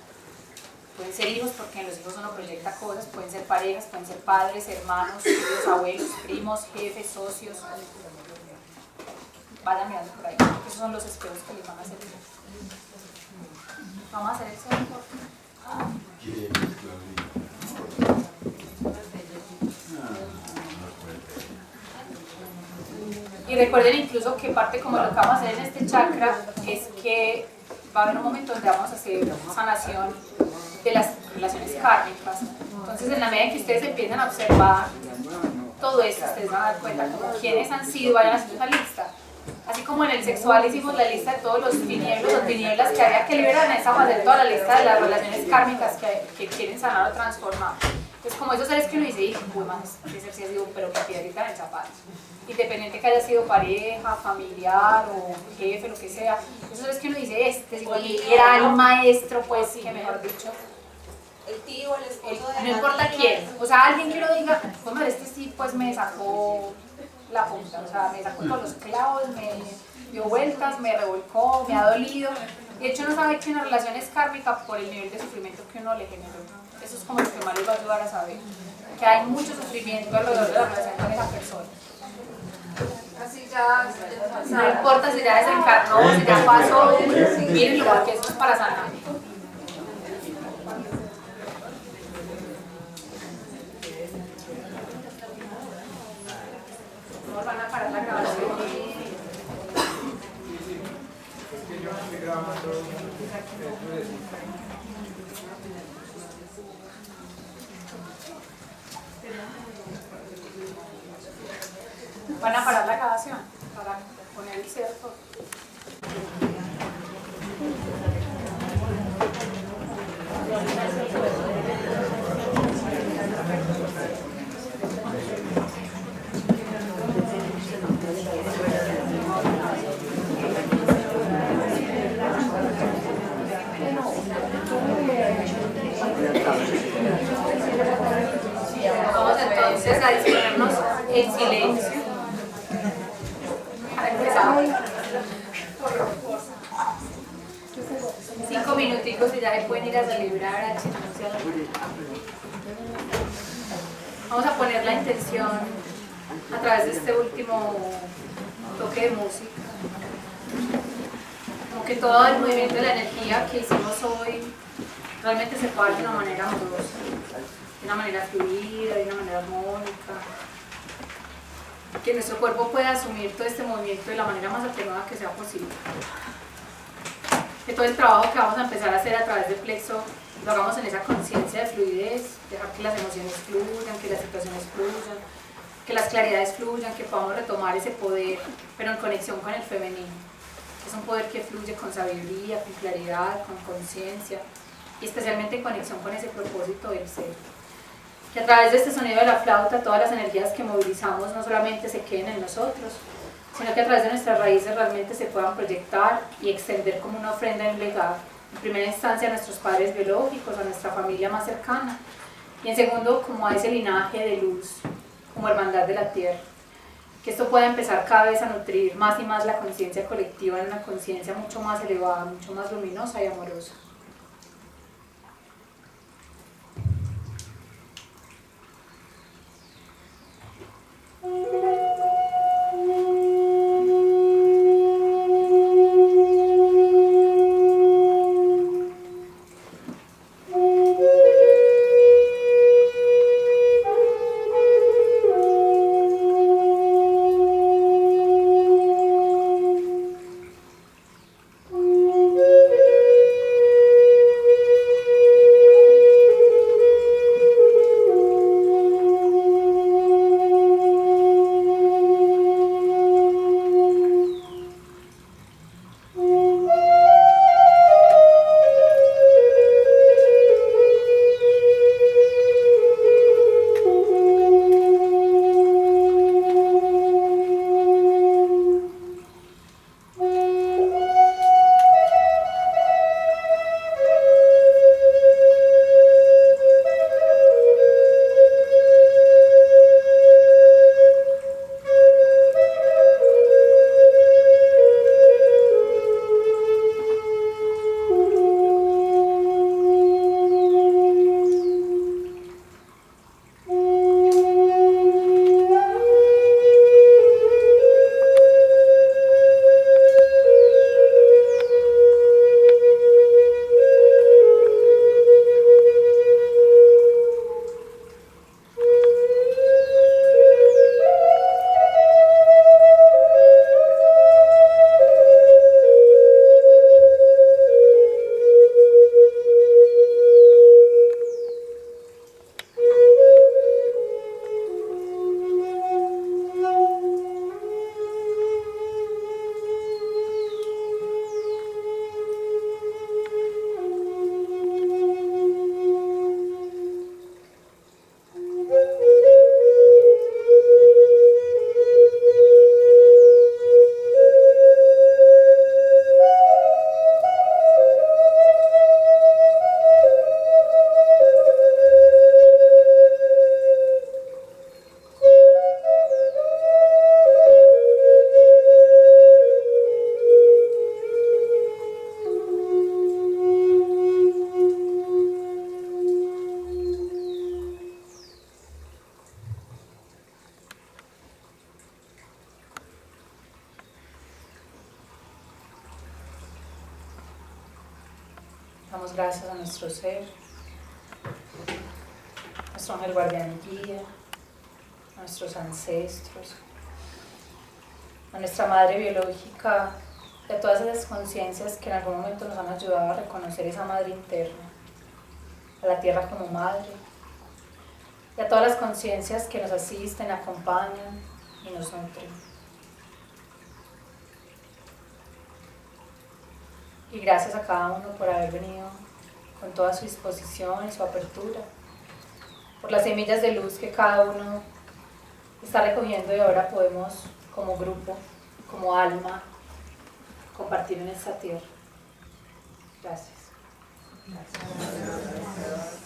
Pueden ser hijos, porque en los hijos uno proyecta cosas, pueden ser parejas, pueden ser padres, hermanos, tíos, abuelos, primos, jefes, socios. Vayan mirando por ahí, porque esos son los espejos que les van a servir. Vamos a hacer el segundo. Y recuerden incluso que parte como lo que vamos a hacer en este chakra es que va a haber un momento donde vamos a hacer sanación de las relaciones kármicas. Entonces, en la medida en que ustedes empiezan a observar todo esto, ustedes van a dar cuenta como quiénes han sido, vayan haciendo esa lista. Así como en el sexual hicimos la lista de todos los tinieblos o tinieblas que había que liberar, en esta vamos a hacer toda la lista de las relaciones kármicas que quieren sanar o transformar. Entonces, como esos seres que uno dice, uy, man, ese ser sí ha sido pero que piedrita en el zapato. Independiente que haya sido pareja, familiar o jefe, lo que sea, esos seres que uno dice, este era el maestro, pues, que mejor dicho. El tío, el esposo de No importa quién, o sea, alguien que uno diga, bueno, este sí, pues me sacó la punta, o sea, me sacó todos los clavos, me dio vueltas, me revolcó, me ha dolido. De hecho, uno sabe que una relación es kármica por el nivel de sufrimiento que uno le generó. Eso es como lo que más les va a ayudar a saber, que hay mucho sufrimiento alrededor de la relación con esa persona. Así ya No importa si ya desencarnó, si ya pasó, mírenlo porque eso es para sanar. Van a parar la grabación. Van a parar la grabación para poner el cierto. Vamos entonces a disponernos en silencio. Para empezar. 5 minuticos y ya se pueden ir a celebrar, a chismosear. Vamos a poner la intención a través de este último toque de música. Como que todo el movimiento de la energía que hicimos hoy realmente se puede de una manera amorosa, de una manera fluida, de una manera armónica. Que nuestro cuerpo pueda asumir todo este movimiento de la manera más atenuada que sea posible. Que todo el trabajo que vamos a empezar a hacer a través del plexo lo hagamos en esa conciencia de fluidez, dejar que las emociones fluyan, que las situaciones fluyan, que las claridades fluyan, que podamos retomar ese poder, pero en conexión con el femenino. Es un poder que fluye con sabiduría, con claridad, con conciencia y especialmente en conexión con ese propósito del ser. Que a través de este sonido de la flauta todas las energías que movilizamos no solamente se queden en nosotros, sino que a través de nuestras raíces realmente se puedan proyectar y extender como una ofrenda y un legado. En primera instancia a nuestros padres biológicos, a nuestra familia más cercana, y en segundo como a ese linaje de luz, como hermandad de la tierra. Que esto pueda empezar cada vez a nutrir más y más la conciencia colectiva en una conciencia mucho más elevada, mucho más luminosa y amorosa. Damos gracias a nuestro ser, nuestro ángel guardián y guía, a nuestros ancestros, a nuestra madre biológica y a todas esas conciencias que en algún momento nos han ayudado a reconocer esa madre interna, a la tierra como madre, y a todas las conciencias que nos asisten, acompañan y nos nutren. Y gracias a cada uno por haber venido con toda su disposición y su apertura, por las semillas de luz que cada uno está recogiendo y ahora podemos, como grupo, como alma, compartir en esta tierra. Gracias. Gracias.